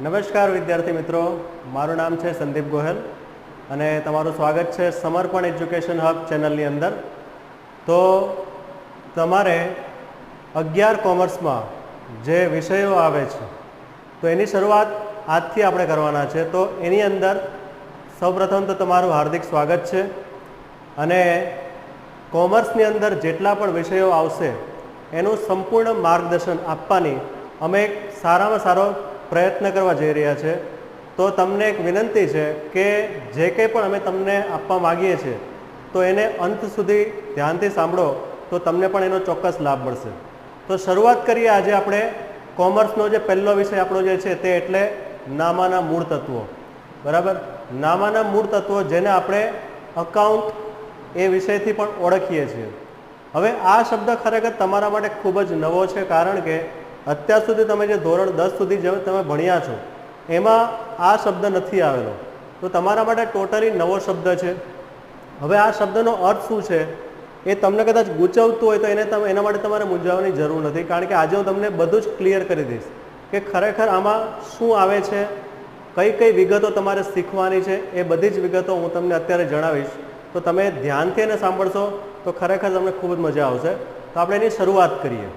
નમસ્કાર વિદ્યાર્થી મિત્રો, મારું નામ છે સંદીપ ગોહેલ અને તમારું સ્વાગત છે સમર્પણ એજ્યુકેશન હબ ચેનલની અંદર. તો તમારે 11 કોમર્સમાં જે વિષયો આવે છે તો એની શરૂઆત આજથી આપણે કરવાના છે. તો એની અંદર સૌપ્રથમ તો તમારું હાર્દિક સ્વાગત છે અને કોમર્સની અંદર જેટલા પણ વિષયો આવશે એનું સંપૂર્ણ માર્ગદર્શન આપવાની અમે એક સારામાં સારો પ્રયત્ન કરવા જઈ રહ્યા છે. તો તમને એક વિનંતી છે કે જે કંઈ પણ અમે તમને આપવા માગીએ છીએ તો એને અંત સુધી ધ્યાનથી સાંભળો તો તમને પણ એનો ચોક્કસ લાભ મળશે. તો શરૂઆત કરીએ આજે આપણે કોમર્સનો જે પહેલો વિષય આપણો જે છે તે એટલે નામાના મૂળ તત્વો. બરાબર, નામાના મૂળ તત્વો જેને આપણે અકાઉન્ટ એ વિષયથી પણ ઓળખીએ છીએ. હવે આ શબ્દ ખરેખર તમારા માટે ખૂબ જ નવો છે, કારણ કે અત્યાર સુધી તમે જે ધોરણ 10 સુધી જે તમે ભણ્યા છો એમાં આ શબ્દ નથી આવેલો. તો તમારા માટે ટોટલી નવો શબ્દ છે. હવે આ શબ્દનો અર્થ શું છે એ તમને કદાચ ગૂંચવતું હોય તો એના માટે તમારે મૂંઝાવવાની જરૂર નથી, કારણ કે આજે હું તમને બધું જ ક્લિયર કરી દઈશ કે ખરેખર આમાં શું આવે છે, કઈ કઈ વિગતો તમારે શીખવાની છે, એ બધી જ વિગતો હું તમને અત્યારે જણાવીશ. તો તમે ધ્યાનથી એને સાંભળશો તો ખરેખર તમને ખૂબ જ મજા આવશે. તો આપણે એની શરૂઆત કરીએ.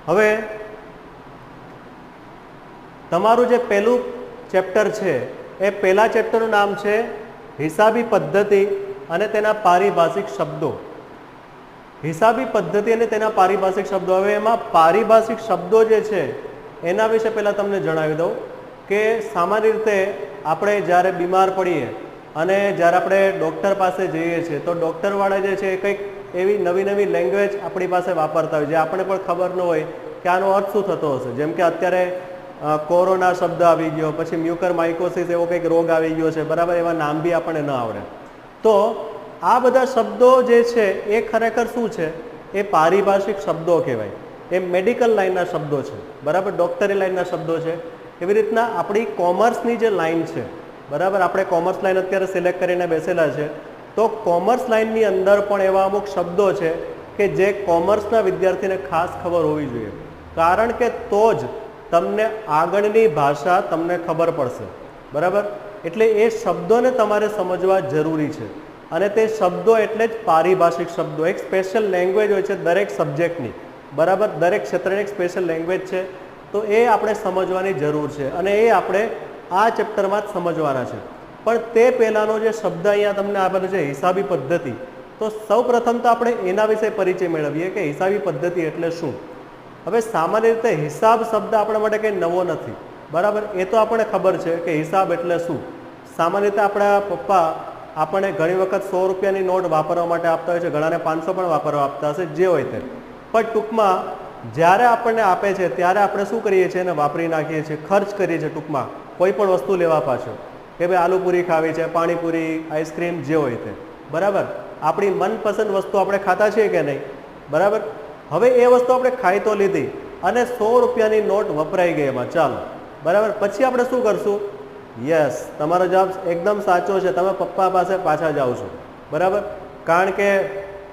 હવે તમારું જે પહેલું ચેપ્ટર છે એ પહેલા ચેપ્ટરનું નામ છે હિસાબી પદ્ધતિ અને તેના પારિભાષિક શબ્દો. હિસાબી પદ્ધતિ અને તેના પારિભાષિક શબ્દો. હવે એમાં પારિભાષિક શબ્દો જે છે એના વિશે પહેલાં તમને જણાવી દઉં કે સામાન્ય રીતે આપણે જ્યારે બીમાર પડીએ અને જ્યારે આપણે ડૉક્ટર પાસે જઈએ છીએ તો ડૉક્ટરવાળા જે છે એ કંઈક એવી નવી નવી લેંગ્વેજ આપણી પાસે વાપરતા હોય જે આપણે પણ ખબર ન હોય કે આનો અર્થ શું થતો હશે. જેમ કે અત્યારે કોરોના શબ્દ આવી ગયો, પછી મ્યુકર માઇકોસિસ એવો કંઈક રોગ આવી ગયો છે. બરાબર, એવા નામ બી આપણને ન આવડે. તો આ બધા શબ્દો જે છે એ ખરેખર શું છે, એ પારિભાષિક શબ્દો કહેવાય. એ મેડિકલ લાઇનના શબ્દો છે. બરાબર, ડૉક્ટરી લાઇનના શબ્દો છે. એવી રીતના આપણી કોમર્સની જે લાઇન છે, બરાબર, આપણે કોમર્સ લાઇન અત્યારે સિલેક્ટ કરીને બેસેલા છે. તો કોમર્સ લાઇનની અંદર પણ એવા અમુક શબ્દો છે કે જે કોમર્સના વિદ્યાર્થીને ખાસ ખબર હોવી જોઈએ, કારણ કે તો જ તમને આગળની ભાષા તમને ખબર પડશે. બરાબર, એટલે એ શબ્દોને તમારે સમજવા જરૂરી છે. અને તે શબ્દો એટલે જ પારિભાષિક શબ્દો. એક સ્પેશિયલ લેંગ્વેજ હોય છે દરેક સબ્જેક્ટની. બરાબર, દરેક ક્ષેત્રની એક સ્પેશિયલ લેંગ્વેજ છે. તો એ આપણે સમજવાની જરૂર છે અને એ આપણે આ ચેપ્ટરમાં જ સમજવાના છે. પણ તે પહેલાંનો જે શબ્દ અહીંયા તમને આપેલો છે હિસાબી પદ્ધતિ, તો સૌ પ્રથમ તો આપણે એના વિશે પરિચય મેળવીએ કે હિસાબી પદ્ધતિ એટલે શું. હવે સામાન્ય રીતે હિસાબ શબ્દ આપણા માટે કંઈ નવો નથી. બરાબર, એ તો આપણને ખબર છે કે હિસાબ એટલે શું. સામાન્ય રીતે આપણા પપ્પા આપણને ઘણી વખત 100 રૂપિયાની નોટ વાપરવા માટે આપતા હોય છે, ઘણાને 500 પણ વાપરવા આપતા હશે, જે હોય તે. પણ ટૂંકમાં જ્યારે આપણને આપે છે ત્યારે આપણે શું કરીએ છીએ, એને વાપરી નાખીએ છીએ, ખર્ચ કરીએ છીએ. ટૂંકમાં કોઈ પણ વસ્તુ લેવા પાછળ કે ભાઈ આલુપૂરી ખાવી છે, પાણીપુરી, આઈસ્ક્રીમ, જે હોય તે. બરાબર, આપણી મનપસંદ વસ્તુ આપણે ખાતા છીએ કે નહીં. બરાબર, હવે એ વસ્તુ આપણે ખાઈ તો લીધી અને 100 રૂપિયાની નોટ વપરાઈ ગઈ એમાં, ચાલો. બરાબર, પછી આપણે શું કરશું? યસ, તમારો જવાબ એકદમ સાચો છે. તમે પપ્પા પાસે પાછા જાઓ છો. બરાબર, કારણ કે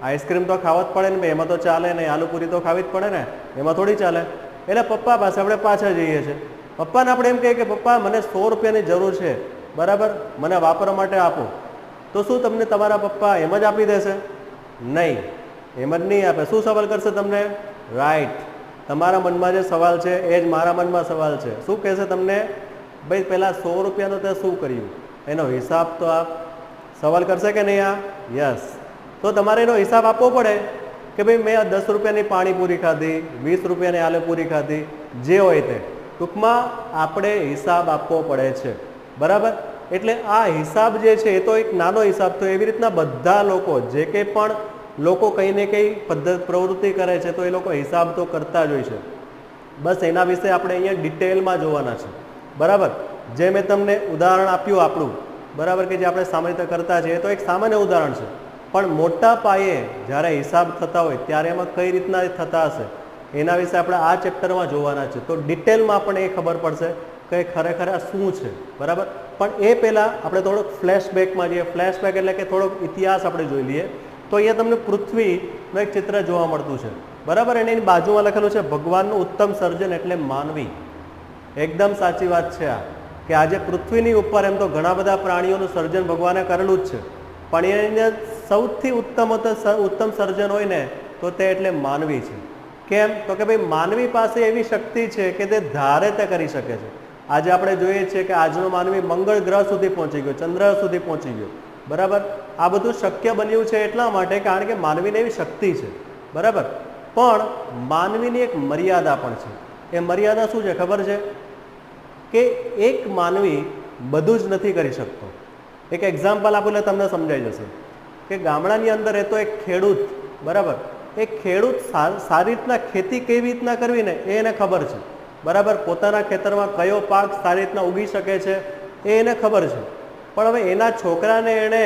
આઈસ્ક્રીમ તો ખાવા જ પડે ને ભાઈ, એમાં તો ચાલે નહીં. આલુપૂરી તો ખાવી જ પડે ને, એમાં થોડી ચાલે. એટલે પપ્પા પાસે આપણે પાછા જઈએ છીએ. પપ્પાને આપણે એમ કહીએ કે પપ્પા મને 100 રૂપિયાની જરૂર છે, બરાબર, મને વાપરવા માટે આપો. તો શું તમને તમારા પપ્પા એમ જ આપી દેશે? નહીં, એમ જ નહીં આપે. શું સવાલ કરશે તમને? રાઈટ, તમારા મનમાં જે સવાલ છે એ જ મારા મનમાં સવાલ છે. શું કહેશે તમને? ભાઈ પહેલાં 100 રૂપિયાનું તે શું કર્યું, એનો હિસાબ તો આપ. સવાલ કરશે કે નહીં આ? યસ. તો તમારે એનો હિસાબ આપવો પડે કે ભાઈ મેં 10 રૂપિયાની પાણીપુરી ખાધી, 20 રૂપિયાની આલુપૂરી ખાધી, જે હોય તે. ટૂંકમાં આપણે હિસાબ આપવો પડે છે. બરાબર, એટલે આ હિસાબ જે છે એ તો એક નાનો હિસાબ. તો એવી રીતના બધા લોકો, જે કંઈ પણ લોકો કંઈ ને કંઈ પ્રવૃત્તિ કરે છે તો એ લોકો હિસાબ તો કરતા જ હોય છે. બસ એના વિશે આપણે અહીંયા ડિટેલમાં જોવાના છે. બરાબર, જે મેં તમને ઉદાહરણ આપ્યું આપણું, બરાબર, કે જે આપણે સામાન્ય રીતે કરતા છીએ, એ તો એક સામાન્ય ઉદાહરણ છે. પણ મોટા પાયે જ્યારે હિસાબ થતા હોય ત્યારે એમાં કઈ રીતના થતા હશે એના વિશે આપણે આ ચેપ્ટરમાં જોવાના છે. તો ડિટેલમાં આપણને એ ખબર પડશે કે ખરેખર આ શું છે. બરાબર, પણ એ પહેલાં આપણે થોડોક ફ્લેશબેકમાં જઈએ. ફ્લેશબેક એટલે કે થોડોક ઇતિહાસ આપણે જોઈ લઈએ. તો તો અહીંયા તમને પૃથ્વીનું એક ચિત્ર જોવા મળતું છે, બરાબર. અને એની બાજુમાં લખેલું છે ભગવાનનું ઉત્તમ સર્જન એટલે માનવી. એકદમ સાચી વાત છે આ, કે આજે પૃથ્વીની ઉપર એમ તો ઘણા બધા પ્રાણીઓનું સર્જન ભગવાને કરેલું જ છે, પણ એની અંદર સૌથી ઉત્તમ સર્જન હોય ને તો તે એટલે માનવી છે. કેમ? તો કે ભાઈ માનવી પાસે એવી શક્તિ છે કે તે ધારે તે કરી શકે છે. આજે આપણે જોઈએ છીએ કે આજનો માનવી મંગળ ગ્રહ સુધી પહોંચી ગયો, ચંદ્ર સુધી પહોંચી ગયો, બરાબર. આ બધું શક્ય બન્યું છે એટલા માટે કારણ કે માનવીને એવી શક્તિ છે, બરાબર. પણ માનવીની એક મર્યાદા પણ છે. એ મર્યાદા શું છે ખબર છે? કે એક માનવી બધું જ નથી કરી શકતો. એક એક્ઝામ્પલ આપું એટલે તમને સમજાઈ જશે કે ગામડાની અંદર રહેતો એક ખેડૂત, બરાબર, એ ખેડૂત સારી રીતના ખેતી કેવી રીતના કરવી ને એ એને ખબર છે, બરાબર. પોતાના ખેતરમાં કયો પાક સારી રીતના ઉગી શકે છે એ એને ખબર છે. પણ હવે એના છોકરાને એણે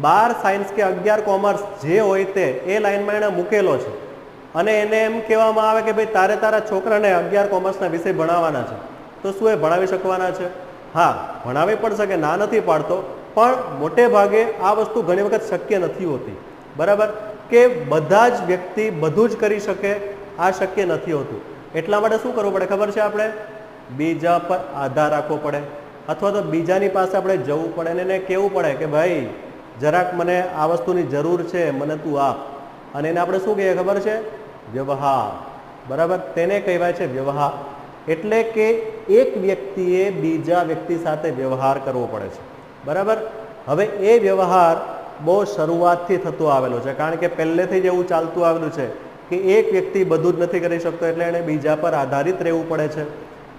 12 સાયન્સ કે 11 કોમર્સ જે હોય તે એ લાઈનમાં એણે મૂકેલો છે અને એને એમ કહેવામાં આવે કે ભાઈ તારે તારા છોકરાને 11 કોમર્સના વિષય ભણાવવાના છે, તો શું એ ભણાવી શકવાના છે? હા, ભણાવી પણ શકે, ના નથી પાડતો, પણ મોટે ભાગે આ વસ્તુ ઘણી વખત શક્ય નથી હોતી, બરાબર. કે બધા જ વ્યક્તિ બધું જ કરી શકે આ શક્ય નથી હોતું. એટલા માટે શું કરવું પડે ખબર છે? આપણે બીજા પર આધાર રાખવો પડે, અથવા તો બીજાની પાસે આપણે જવું પડે અને એને કહેવું પડે કે ભાઈ જરાક મને આ વસ્તુની જરૂર છે, મને તું આપ. અને એને આપણે શું કહીએ ખબર છે? વ્યવહાર, બરાબર. તેને કહેવાય છે વ્યવહાર. એટલે કે એક વ્યક્તિએ બીજા વ્યક્તિ સાથે વ્યવહાર કરવો પડે છે, બરાબર. હવે એ વ્યવહાર બહુ શરૂઆતથી થતો આવેલો છે, કારણ કે પહેલેથી જ એવું ચાલતું આવેલું છે કે એક વ્યક્તિ બધું જ નથી કરી શકતો, એટલે એને બીજા પર આધારિત રહેવું પડે છે.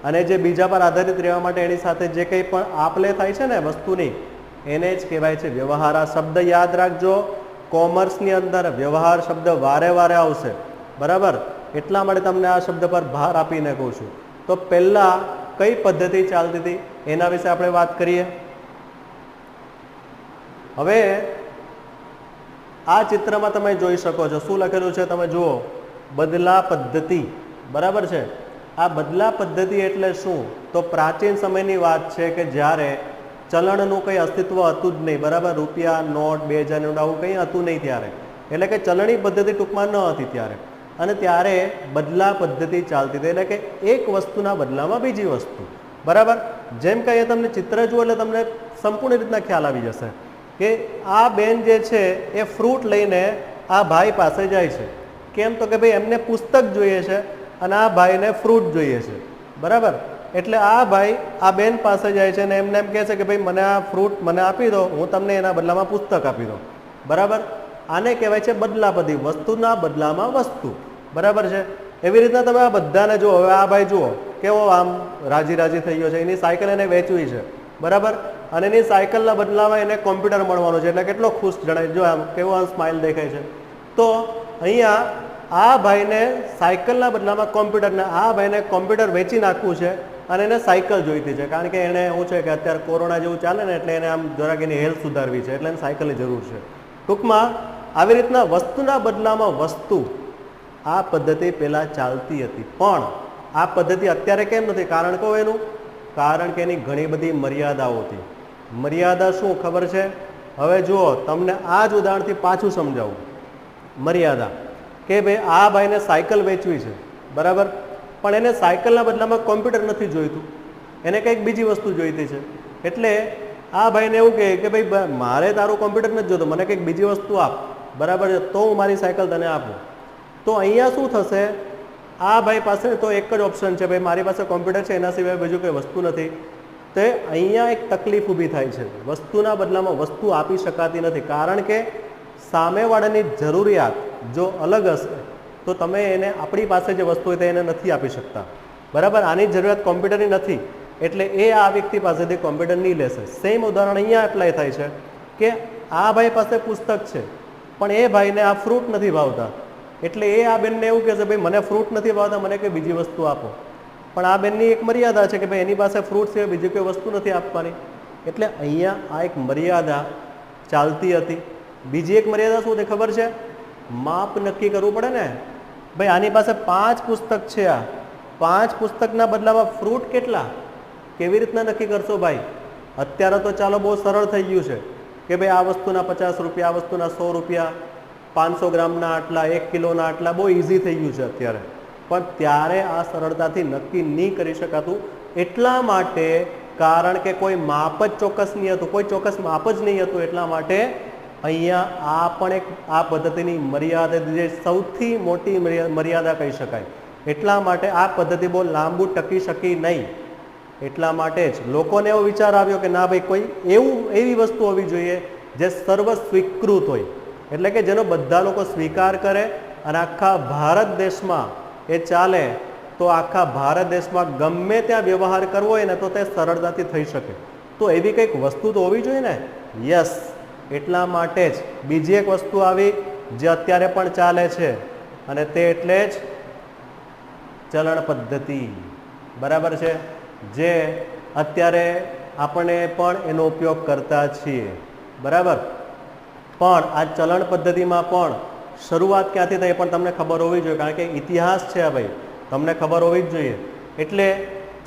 અને જે બીજા પર આધારિત રહેવા માટે એની સાથે જે કંઈ પણ આપ-લે થાય છે ને વસ્તુની, એને જ કહેવાય છે વ્યવહાર. આ શબ્દ યાદ રાખજો, કોમર્સની અંદર વ્યવહાર શબ્દ વારે વારે આવશે, બરાબર. એટલા માટે તમને આ શબ્દ પર ભાર આપીને કહું છું. તો પહેલાં કઈ પદ્ધતિ ચાલતી હતી એના વિશે આપણે વાત કરીએ. હવે આ ચિત્રમાં તમે જોઈ શકો છો શું લખેલું છે, તમે જુઓ, બદલા પદ્ધતિ, બરાબર છે. આ બદલા પદ્ધતિ એટલે શું? તો પ્રાચીન સમયની વાત છે કે જ્યારે ચલણનું કંઈ અસ્તિત્વ હતું જ નહીં, બરાબર. રૂપિયા, નોટ, 2000 નોટ આવું કંઈ હતું નહીં ત્યારે, એટલે કે ચલણી પદ્ધતિ ટૂંકમાં ન હતી ત્યારે. અને ત્યારે બદલા પદ્ધતિ ચાલતી હતી, એટલે કે એક વસ્તુના બદલામાં બીજી વસ્તુ, બરાબર. જેમ કે અહીંયા તમને ચિત્ર જુઓ એટલે તમને સંપૂર્ણ રીતના ખ્યાલ આવી જશે કે આ બેન જે છે એ ફ્રૂટ લઈને આ ભાઈ પાસે જાય છે. કેમ? તો કે ભાઈ એમને પુસ્તક જોઈએ છે અને આ ભાઈને ફ્રૂટ જોઈએ છે, બરાબર. એટલે આ ભાઈ આ બેન પાસે જાય છે અને એમને એમ કહે છે કે ભાઈ મને આ ફ્રૂટ મને આપી દો, હું તમને એના બદલામાં પુસ્તક આપી દઉં, બરાબર. આને કહેવાય છે બદલા પદ્ધતિ, વસ્તુના બદલામાં વસ્તુ, બરાબર છે. એવી રીતના તમે આ બધાને જુઓ. હવે આ ભાઈ જુઓ કેવો આમ રાજી રાજી થઈ ગયો છે, એની સાયકલ એને વેચવી છે, બરાબર. અને એની સાયકલના બદલામાં એને કોમ્પ્યુટર મળવાનું છે, એટલે કેટલો ખુશ જણાય, જો આમ કેવો આમ સ્માઇલ દેખાય છે. તો અહીંયા આ ભાઈને સાયકલના બદલામાં કોમ્પ્યુટરને, આ ભાઈને કોમ્પ્યુટર વેચી નાખવું છે અને એને સાયકલ જોઈતી છે, કારણ કે એને શું છે કે અત્યારે કોરોના જેવું ચાલે ને, એટલે એને આમ જરાક એની હેલ્થ સુધારવી છે, એટલે એને સાયકલની જરૂર છે. ટૂંકમાં આવી રીતના વસ્તુના બદલામાં વસ્તુ, આ પદ્ધતિ પહેલાં ચાલતી હતી. પણ આ પદ્ધતિ અત્યારે કેમ નથી? કારણ કહો એનું, કારણ કે એની ઘણી બધી મર્યાદાઓ હતી. મર્યાદા શું ખબર છે? હવે જુઓ, તમને આ જ ઉદાહરણથી પાછું સમજાવું. મર્યાદા કે ભાઈ આ ભાઈને સાયકલ વેચવી છે, બરાબર. પણ એને સાયકલના બદલામાં કોમ્પ્યુટર નથી જોઈતું, એને કંઈક બીજી વસ્તુ જોઈતી છે. એટલે આ ભાઈને એવું કહે કે ભાઈ મારે તારું કોમ્પ્યુટર નથી જોતું, મને કંઈક બીજી વસ્તુ આપ, બરાબર છે, તો હું મારી સાયકલ તને આપું. તો અહીંયા શું થશે? આ ભાઈ પાસે તો એક જ ઓપ્શન છે, ભાઈ મારી પાસે કોમ્પ્યુટર છે, એના સિવાય બીજું કંઈ વસ્તુ નથી. તો અહીંયા એક તકલીફ ઊભી થાય છે, વસ્તુના બદલામાં વસ્તુ આપી શકાતી નથી, કારણ કે સામેવાળાની જરૂરિયાત જો અલગ હશે તો તમે એને આપણી પાસે જે વસ્તુ હોય તે એને નથી આપી શકતા, બરાબર. આની જરૂરિયાત કોમ્પ્યુટરની નથી, એટલે એ આ વ્યક્તિ પાસેથી કોમ્પ્યુટર નહીં લેશે. સેમ ઉદાહરણ અહીંયા એપ્લાય થાય છે કે આ ભાઈ પાસે પુસ્તક છે, પણ એ ભાઈને આ ફ્રૂટ નથી ભાવતા, એટલે એ આ બેનને એવું કહેશે ભાઈ મને ફ્રૂટ નથી ભાવતા, મને કંઈ બીજી વસ્તુ આપો. પણ આ બેનની એક મર્યાદા છે કે ભાઈ એની પાસે ફ્રૂટ સિવાય બીજી કોઈ વસ્તુ નથી આપવાની. એટલે અહીંયા આ એક મર્યાદા ચાલતી હતી. બીજી એક મર્યાદા શું છે ખબર છે? માપ નક્કી કરવું પડે ને. ભાઈ આની પાસે 5 પુસ્તક છે, આ 5 પુસ્તકના બદલામાં ફ્રૂટ કેટલા, કેવી રીતના નક્કી કરશો ભાઈ? અત્યારે તો ચાલો બહુ સરળ થઈ ગયું છે કે ભાઈ આ વસ્તુના 50 રૂપિયા, આ વસ્તુના 100 રૂપિયા, 500 ગ્રામના આટલા, 1 કિલોના આટલા, બહુ ઇઝી થઈ ગયું છે અત્યારે. પણ ત્યારે આ સરળતાથી નક્કી નહીં કરી શકાતું. એટલા માટે, કારણ કે કોઈ માપ જ ચોક્કસ નહીં હતું, કોઈ ચોક્કસ માપ જ નહીં હતું, એટલા માટે અહીંયા આ પણ એક આ પદ્ધતિની મર્યાદા, જે સૌથી મોટી મર્યાદા કહી શકાય. એટલા માટે આ પદ્ધતિ બહુ લાંબુ ટકી શકી નહીં. એટલા માટે જ લોકોને એવો વિચાર આવ્યો કે ના ભાઈ, કોઈ એવી વસ્તુ હોવી જોઈએ જે સર્વ સ્વીકૃત હોય, એટલે કે જેનો બધા લોકો સ્વીકાર કરે અને આખા ભારત દેશમાં એ ચાલે. તો આખા ભારત દેશમાં ગમે ત્યાં વ્યવહાર કરવો હોય ને તો તે સરળતાથી થઈ શકે. તો એવી કંઈક વસ્તુ તો હોવી જોઈએ ને. યસ, એટલા માટે જ બીજી એક વસ્તુ આવી જે અત્યારે પણ ચાલે છે, અને તે એટલે જ ચલણ પદ્ધતિ. બરાબર છે, જે અત્યારે આપણે પણ એનો ઉપયોગ કરતા છીએ. બરાબર. પણ આ ચલણ પદ્ધતિમાં પણ શરૂઆત ક્યાંથી થઈ પણ તમને ખબર હોવી જોઈએ, કારણ કે ઇતિહાસ છે આ ભાઈ, તમને ખબર હોવી જ જોઈએ. એટલે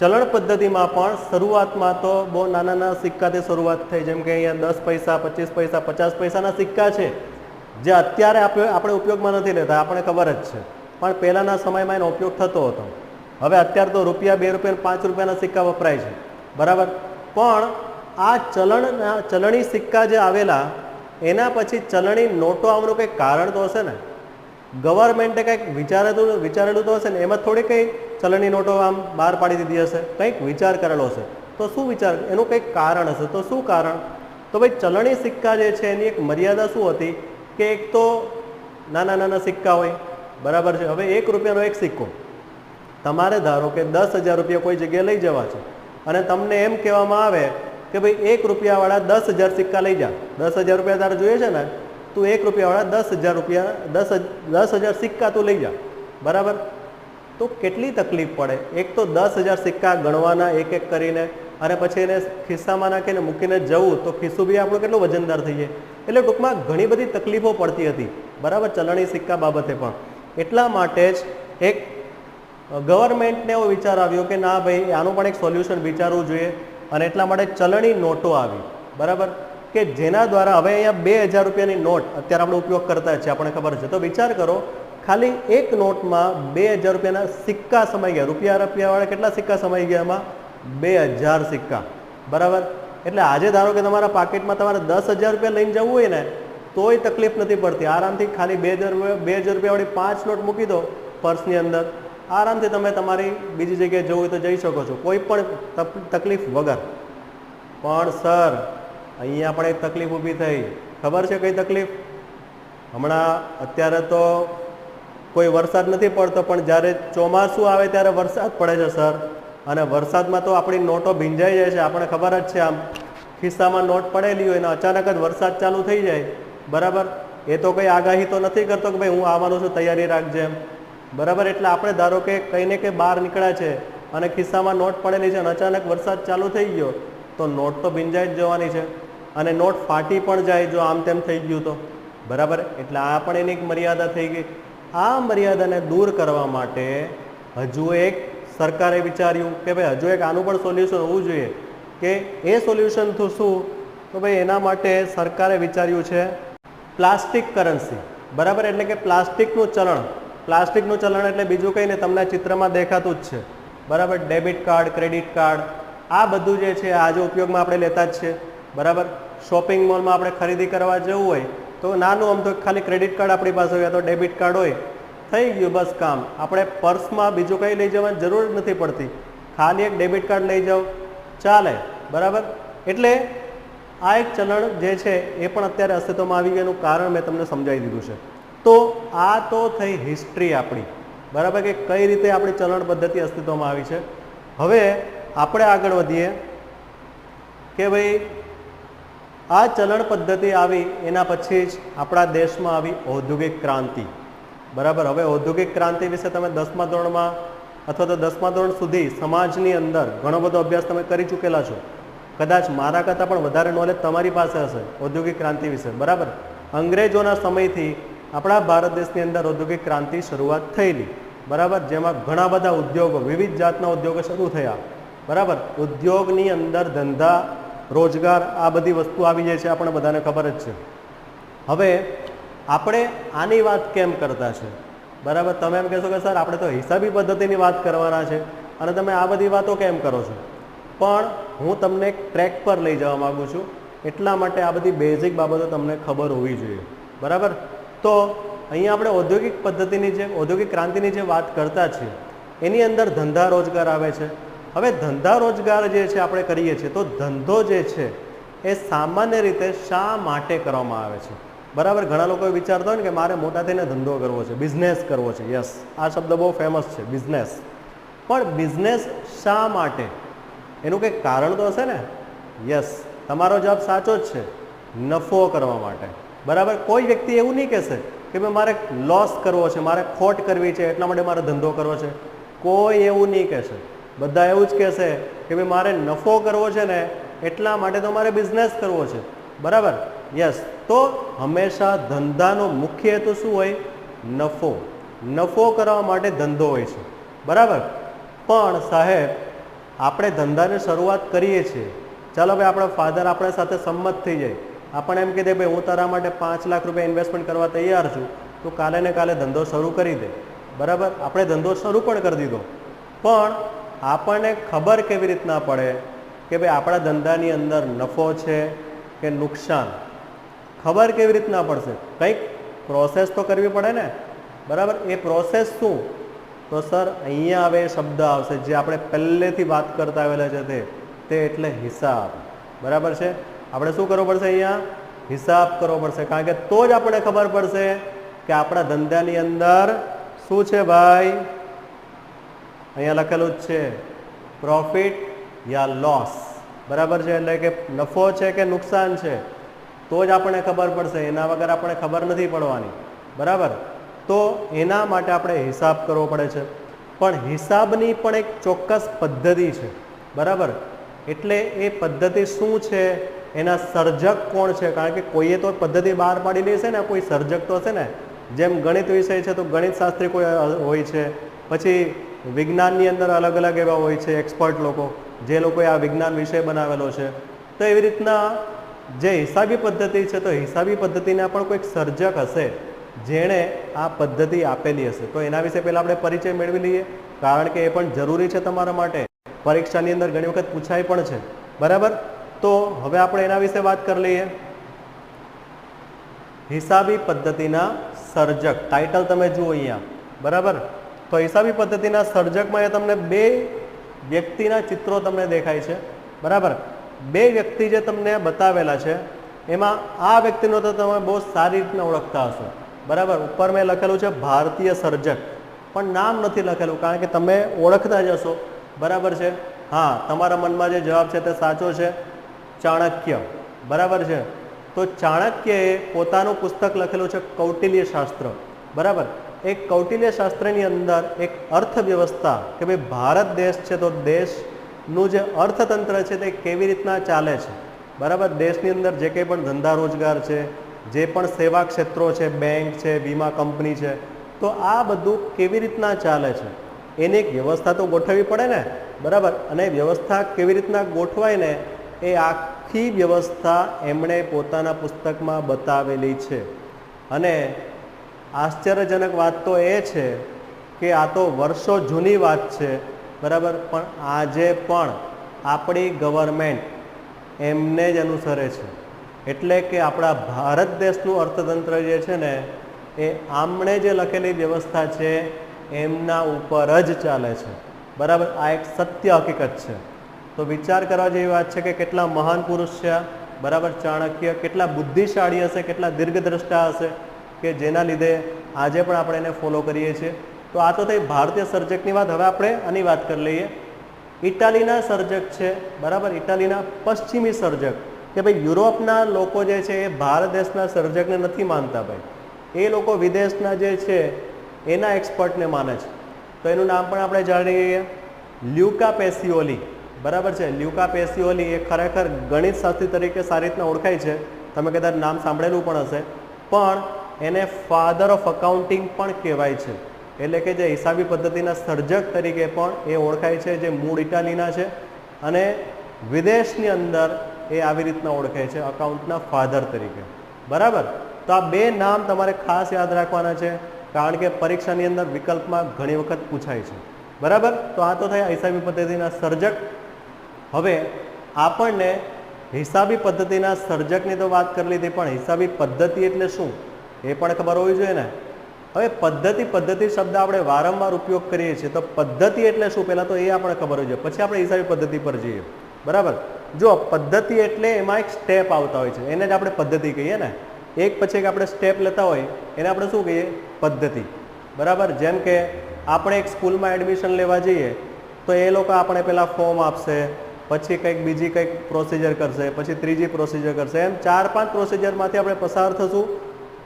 ચલણ પદ્ધતિમાં પણ શરૂઆતમાં તો બહુ નાના નાના સિક્કાથી શરૂઆત થઈ. જેમ કે અહીંયા 10 પૈસા, 25 પૈસા, 50 પૈસાના સિક્કા છે, જે અત્યારે આપણે ઉપયોગમાં નથી લેતા, આપણે ખબર જ છે. પણ પહેલાંના સમયમાં એનો ઉપયોગ થતો હતો. હવે અત્યારે તો રૂપિયા, 2 રૂપિયા, 5 રૂપિયાના સિક્કા વપરાય છે. બરાબર. પણ આ ચલણી સિક્કા જે આવેલા, એના પછી ચલણી નોટો આવવાનું કંઈક કારણ તો હશે ને. ગવર્મેન્ટે કંઈક વિચારેલું તો હશે ને. એમાં થોડી કંઈ ચલણી નોટો આમ બહાર પાડી દીધી હશે, કંઈક વિચાર કરેલો હશે. તો શું વિચાર, એનું કંઈક કારણ હશે. તો શું કારણ? તો ભાઈ ચલણી સિક્કા જે છે એની એક મર્યાદા શું હતી કે એક તો નાના નાના સિક્કા હોય. બરાબર છે. હવે 1 રૂપિયાનો એક સિક્કો તમારે ધારો કે 10,000 રૂપિયા કોઈ જગ્યાએ લઈ જવા છે, અને તમને એમ કહેવામાં આવે કે ભાઈ 1 રૂપિયાવાળા 10,000 સિક્કા લઈ જા. 10,000 રૂપિયા તારે જોઈએ છે ને, તું 1 રૂપિયાવાળા 10,000 રૂપિયા 10,000 સિક્કા તું લઈ જા. બરાબર. તો કેટલી તકલીફ પડે. એક તો 10,000 સિક્કા ગણવાના એક એક કરીને, અને પછી એને ખિસ્સામાં નાખીને મૂકીને જવું, તો ખિસ્સું બી આપણું કેટલું વજનદાર થઈ જાય. એટલે ટૂંકમાં ઘણી બધી તકલીફો પડતી હતી. બરાબર, ચલણી સિક્કા બાબતે પણ. એટલા માટે જ એક ગવર્મેન્ટને એવો વિચાર આવ્યો કે ના ભાઈ, આનું પણ એક સોલ્યુશન વિચારવું જોઈએ, અને એટલા માટે ચલણી નોટો આવી. બરાબર, કે જેના દ્વારા હવે અહીંયા 2,000 રૂપિયાની નોટ અત્યારે આપણે ઉપયોગ કરતા છીએ, આપણને ખબર છે. તો વિચાર કરો, ખાલી એક નોટમાં 2,000 રૂપિયાના સિક્કા સમાઈ ગયા. રૂપિયાવાળા કેટલા સિક્કા સમાઈ ગયા? એમાં 2,000 સિક્કા. બરાબર. એટલે આજે ધારો કે તમારા પાકીટમાં તમારે 10,000 રૂપિયા લઈને જવું હોય ને, તોય તકલીફ નથી પડતી. આરામથી ખાલી 2,000 રૂપિયાવાળી 5 નોટ મૂકી દો પર્સની અંદર, આરામથી તમે તમારી બીજી જગ્યાએ જવું હોય તો જઈ શકો છો, કોઈ પણ તકલીફ વગર. પણ સર, અહીંયા પણ એક તકલીફ ઊભી થઈ. ખબર છે કઈ તકલીફ? હમણાં અત્યારે તો કોઈ વરસાદ નથી પડતો, પણ જ્યારે ચોમાસું આવે ત્યારે વરસાદ પડે છે સર. અને વરસાદમાં તો આપણી નોટો ભીંજાઈ જાય છે, આપણને ખબર જ છે. આમ ખિસ્સામાં નોટ પડેલી હોય અને અચાનક જ વરસાદ ચાલુ થઈ જાય. બરાબર. એ તો કંઈ આગાહી તો નથી કરતો કે ભાઈ હું આવવાનો છું, તૈયારી રાખજે એમ. બરાબર. એટલે આપણે ધારો કે કંઈ ને કંઈ બહાર નીકળ્યા છે અને ખિસ્સામાં નોટ પડેલી છે અને અચાનક વરસાદ ચાલુ થઈ ગયો, તો નોટ તો ભીંજાઈ જ જવાની છે, અને નોટ ફાટી પણ જાય જો આમ તેમ થઈ ગયું તો. બરાબર. એટલે આ પણ એની એક મર્યાદા થઈ ગઈ. આ મર્યાદાને દૂર કરવા માટે હજુ એક સરકારે વિચાર્યું કે ભાઈ હજુ એક આનું પણ સોલ્યુશન હોવું જોઈએ. કે એ સોલ્યુશન તો શું? તો ભાઈ એના માટે સરકારે વિચાર્યું છે પ્લાસ્ટિક કરન્સી. બરાબર. એટલે કે પ્લાસ્ટિકનું ચલણ. પ્લાસ્ટિકનું ચલણ એટલે બીજું કંઈ નહીં, તમને ચિત્રમાં દેખાતું જ છે. બરાબર. ડેબિટ કાર્ડ, ક્રેડિટ કાર્ડ, આ બધું જે છે આજે ઉપયોગમાં આપણે લેતા જ છે. બરાબર. શોપિંગ મોલમાં આપણે ખરીદી કરવા જવું હોય તો નાનું આમ તો ખાલી ક્રેડિટ કાર્ડ આપણી પાસે હોય, તો ડેબિટ કાર્ડ હોય, થઈ ગયું બસ કામ. આપણે પર્સમાં બીજું કંઈ લઈ જવાની જરૂર નથી પડતી, ખાલી એક ડેબિટ કાર્ડ લઈ જાઓ, ચાલે. બરાબર. એટલે આ એક ચલણ જે છે એ પણ અત્યારે અસ્તિત્વમાં આવી ગયાનું કારણ મેં તમને સમજાવી દીધું છે. તો આ તો થઈ હિસ્ટ્રી આપણી. બરાબર, કે કઈ રીતે આપણી ચલણ પદ્ધતિ અસ્તિત્વમાં આવી છે. હવે આપણે આગળ વધીએ કે ભાઈ આ ચલણ પદ્ધતિ આવી એના પછી જ આપણા દેશમાં આવી ઔદ્યોગિક ક્રાંતિ. બરાબર. હવે ઔદ્યોગિક ક્રાંતિ વિશે તમે 10મા ધોરણમાં અથવા તો 10મા ધોરણ સુધી સમાજની અંદર ઘણો બધો અભ્યાસ તમે કરી ચૂકેલા છો. કદાચ મારા કરતાં પણ વધારે નોલેજ તમારી પાસે હશે ઔદ્યોગિક ક્રાંતિ વિશે. બરાબર. અંગ્રેજોના સમયથી આપણા ભારત દેશની અંદર ઔદ્યોગિક ક્રાંતિ શરૂઆત થયેલી. બરાબર. જેમાં ઘણા બધા ઉદ્યોગો, વિવિધ જાતના ઉદ્યોગો શરૂ થયા. બરાબર. ઉદ્યોગની અંદર ધંધા, રોજગાર, આ બધી વસ્તુ આવી જાય છે, આપણને બધાને ખબર જ છે. હવે આપણે આની વાત કેમ કરતા છે? બરાબર, તમે એમ કહેશો કે સર આપણે તો હિસાબી પદ્ધતિની વાત કરવાના છે અને તમે આ બધી વાતો કેમ કરો છો? પણ હું તમને એક ટ્રેક પર લઈ જવા માગું છું, એટલા માટે આ બધી બેઝિક બાબતો તમને ખબર હોવી જોઈએ. બરાબર, તો અહીંયા આપણે ઔદ્યોગિક પદ્ધતિની જે ઔદ્યોગિક ક્રાંતિની જે વાત કરતા છીએ એની અંદર ધંધા રોજગાર આવે છે. હવે ધંધા રોજગાર જે છે આપણે કરીએ છીએ, તો ધંધો જે છે એ સામાન્ય રીતે શા માટે કરવામાં આવે છે? બરાબર, ઘણા લોકો વિચારતા હોય ને કે મારે મોટા થઈને ધંધો કરવો છે, બિઝનેસ કરવો છે. યસ, આ શબ્દ બહુ ફેમસ છે, બિઝનેસ. પણ બિઝનેસ શા માટે? એનું કંઈક કારણ તો હશે ને? યસ, તમારો જવાબ સાચો જ છે, નફો કરવા માટે. બરાબર, કોઈ વ્યક્તિ એવું નહીં કહેશે કે ભાઈ મારે લોસ કરવો છે, મારે ખોટ કરવી છે એટલા માટે મારે ધંધો કરવો છે. કોઈ એવું નહીં કહેશે. બધા એવું જ કહેશે કે ભાઈ મારે નફો કરવો છે ને એટલા માટે તો મારે બિઝનેસ કરવો છે. બરાબર, યસ. તો હંમેશા ધંધાનો મુખ્ય હેતુ શું હોય? નફો. નફો કરવા માટે ધંધો હોય છે. બરાબર, પણ સાહેબ આપણે ધંધાની શરૂઆત કરીએ છીએ, ચાલો ભાઈ આપણા ફાધર આપણા સાથે સંમત થઈ જાય, આપણે એમ કહી દે ભાઈ હું તારા માટે 5 લાખ રૂપિયા ઇન્વેસ્ટમેન્ટ કરવા તૈયાર છું, તો કાલે ને કાલે ધંધો શરૂ કરી દે. બરાબર, આપણે ધંધો શરૂ પણ કરી દીધો, પણ આપણને ખબર કેવી રીતના પડે કે ભાઈ આપણા ધંધાની અંદર નફો છે કે નુકસાન? ખબર કેવી રીતના પડશે? કંઈક પ્રોસેસ તો કરવી પડે ને. બરાબર, એ પ્રોસેસ શું? તો સર અહીંયા હવે શબ્દ આવશે જે આપણે પહેલેથી વાત કરતા આવેલા છે તે એટલે હિસાબ. બરાબર છે, આપણે શું કરવું પડશે? અહીંયા હિસાબ કરવો પડશે, કારણ કે તો જ આપણને ખબર પડશે કે આપણા ધંધાની અંદર શું છે ભાઈ. અહીંયા લખેલું જ છે પ્રોફિટ યા લોસ. બરાબર છે, એટલે કે નફો છે કે નુકસાન છે, તો જ આપણને ખબર પડશે, એના વગર આપણે ખબર નથી પડવાની. બરાબર, તો એના માટે આપણે હિસાબ કરવો પડે છે. પણ હિસાબની પણ એક ચોક્કસ પદ્ધતિ છે. બરાબર, એટલે એ પદ્ધતિ શું છે, એના સર્જક કોણ છે? કારણ કે કોઈએ તો પદ્ધતિ બહાર પાડી છે ને, કોઈ સર્જક તો હશે ને. જેમ ગણિત વિષય છે તો ગણિત શાસ્ત્રી કોઈ હોય છે, પછી વિજ્ઞાનની અંદર અલગ અલગ એવા હોય છે એક્સપર્ટ લોકો, જે લોકોએ આ વિજ્ઞાન વિષય બનાવેલો છે. તો એવી રીતના જે હિસાબી પદ્ધતિ છે, તો હિસાબી પદ્ધતિના પણ કોઈક સર્જક હશે જેણે આ પદ્ધતિ આપેલી હશે. તો એના વિશે પહેલાં આપણે પરિચય મેળવી લઈએ, કારણ કે એ પણ જરૂરી છે તમારા માટે. પરીક્ષાની અંદર ઘણી વખત પૂછાય પણ છે. બરાબર, તો હવે આપણે એના વિશે વાત કરી લઈએ. હિસાબી પદ્ધતિના સર્જક, ટાઇટલ તમે જુઓ અહીંયા. બરાબર, તો હિસાબી પદ્ધતિના સર્જકમાં એ તમને 2 વ્યક્તિના ચિત્રો તમને દેખાય છે. બરાબર, 2 વ્યક્તિ જે તમને બતાવેલા છે એમાં આ વ્યક્તિનો તો તમે બહુ સારી રીતના ઓળખતા હશો. બરાબર, ઉપર મેં લખેલું છે ભારતીય સર્જક, પણ નામ નથી લખેલું, કારણ કે તમે ઓળખતા જ હશો. બરાબર છે, હા, તમારા મનમાં જે જવાબ છે તે સાચો છે, ચાણક્ય. બરાબર છે, તો ચાણક્યએ પોતાનું પુસ્તક લખેલું છે કૌટિલ્ય શાસ્ત્ર. બરાબર, એક કૌટિલ્ય શાસ્ત્રની અંદર એક અર્થવ્યવસ્થા કે ભાઈ ભારત દેશ છે તો દેશનું જે અર્થતંત્ર છે તે કેવી રીતના ચાલે છે. બરાબર, દેશની અંદર જે કંઈ પણ ધંધા રોજગાર છે, જે પણ સેવા ક્ષેત્રો છે, બેંક છે, વીમા કંપની છે, તો આ બધું કેવી રીતના ચાલે છે એની એક વ્યવસ્થા તો ગોઠવવી પડે ને. બરાબર, અને વ્યવસ્થા કેવી રીતના ગોઠવાય ને એ આખી વ્યવસ્થા એમણે પોતાના પુસ્તકમાં બતાવેલી છે. અને આશ્ચર્યજનક વાત તો એ છે કે આ તો વર્ષો જૂની વાત છે. બરાબર, પણ આજે પણ આપણી ગવર્મેન્ટ એમને જ અનુસરે છે. એટલે કે આપણા ભારત દેશનું અર્થતંત્ર જે છે ને એ આમણે જે લખેલી વ્યવસ્થા છે એમના ઉપર જ ચાલે છે. બરાબર, આ એક સત્ય હકીકત છે. તો વિચાર કરવા જેવી વાત છે કે કેટલા મહાન પુરુષ છે. બરાબર, ચાણક્ય કેટલા બુદ્ધિશાળી હશે, કેટલા દીર્ઘદ્રષ્ટા હશે કે જેના લીધે આજે પણ આપણે એને ફોલો કરીએ છીએ. તો આ તો થઈ ભારતીય સર્જકની વાત. હવે આપણે આની વાત કરી લઈએ. ઇટાલીના સર્જક છે. બરાબર, ઇટાલીના પશ્ચિમી સર્જક, કે ભાઈ યુરોપના લોકો જે છે એ ભારત દેશના સર્જકને નથી માનતા ભાઈ, એ લોકો વિદેશના જે છે એના એક્સપર્ટને માને છે. તો એનું નામ પણ આપણે જાણી લઈએ, લ્યુકા પેસિઓલી. બરાબર છે, લ્યુકા પેસિઓલી એ ખરેખર ગણિત શાસ્ત્રી તરીકે સારી રીતના ઓળખાય છે. તમે કદાચ નામ સાંભળેલું પણ હશે, પણ એને ફાધર ઓફ અકાઉન્ટિંગ પણ કહેવાય છે. એટલે કે જે હિસાબી પદ્ધતિના સર્જક તરીકે પણ એ ઓળખાય છે, જે મૂળ ઇટાલીના છે અને વિદેશની અંદર એ આવી રીતના ઓળખાય છે અકાઉન્ટના ફાધર તરીકે. બરાબર, તો આ બે નામ તમારે ખાસ યાદ રાખવાના છે, કારણ કે પરીક્ષાની અંદર વિકલ્પમાં ઘણી વખત પૂછાય છે, બરાબર. તો આ તો થયા હિસાબી પદ્ધતિના સર્જક. હવે આપણને હિસાબી પદ્ધતિના સર્જકની તો વાત કરી લીધી, પણ હિસાબી પદ્ધતિ એટલે શું એ પણ ખબર હોવી જોઈએ ને. હવે પદ્ધતિ શબ્દ આપણે વારંવાર ઉપયોગ કરીએ છીએ, તો પદ્ધતિ એટલે શું પહેલાં તો એ આપણે ખબર હોવી જોઈએ, પછી આપણે હિસાબી પદ્ધતિ પર જઈએ, બરાબર. જો પદ્ધતિ એટલે એમાં એક સ્ટેપ આવતા હોય છે, એને જ આપણે પદ્ધતિ કહીએ ને. એક પછી એક આપણે સ્ટેપ લેતા હોય એને આપણે શું કહીએ? પદ્ધતિ, બરાબર. જેમ કે આપણે એક સ્કૂલમાં એડમિશન લેવા જઈએ તો એ લોકો આપણે પહેલાં ફોર્મ આપશે, પછી કંઈક બીજી કંઈક પ્રોસિજર કરશે, પછી ત્રીજી પ્રોસિજર કરશે, એમ 4-5 પ્રોસિજરમાંથી આપણે પસાર થશું,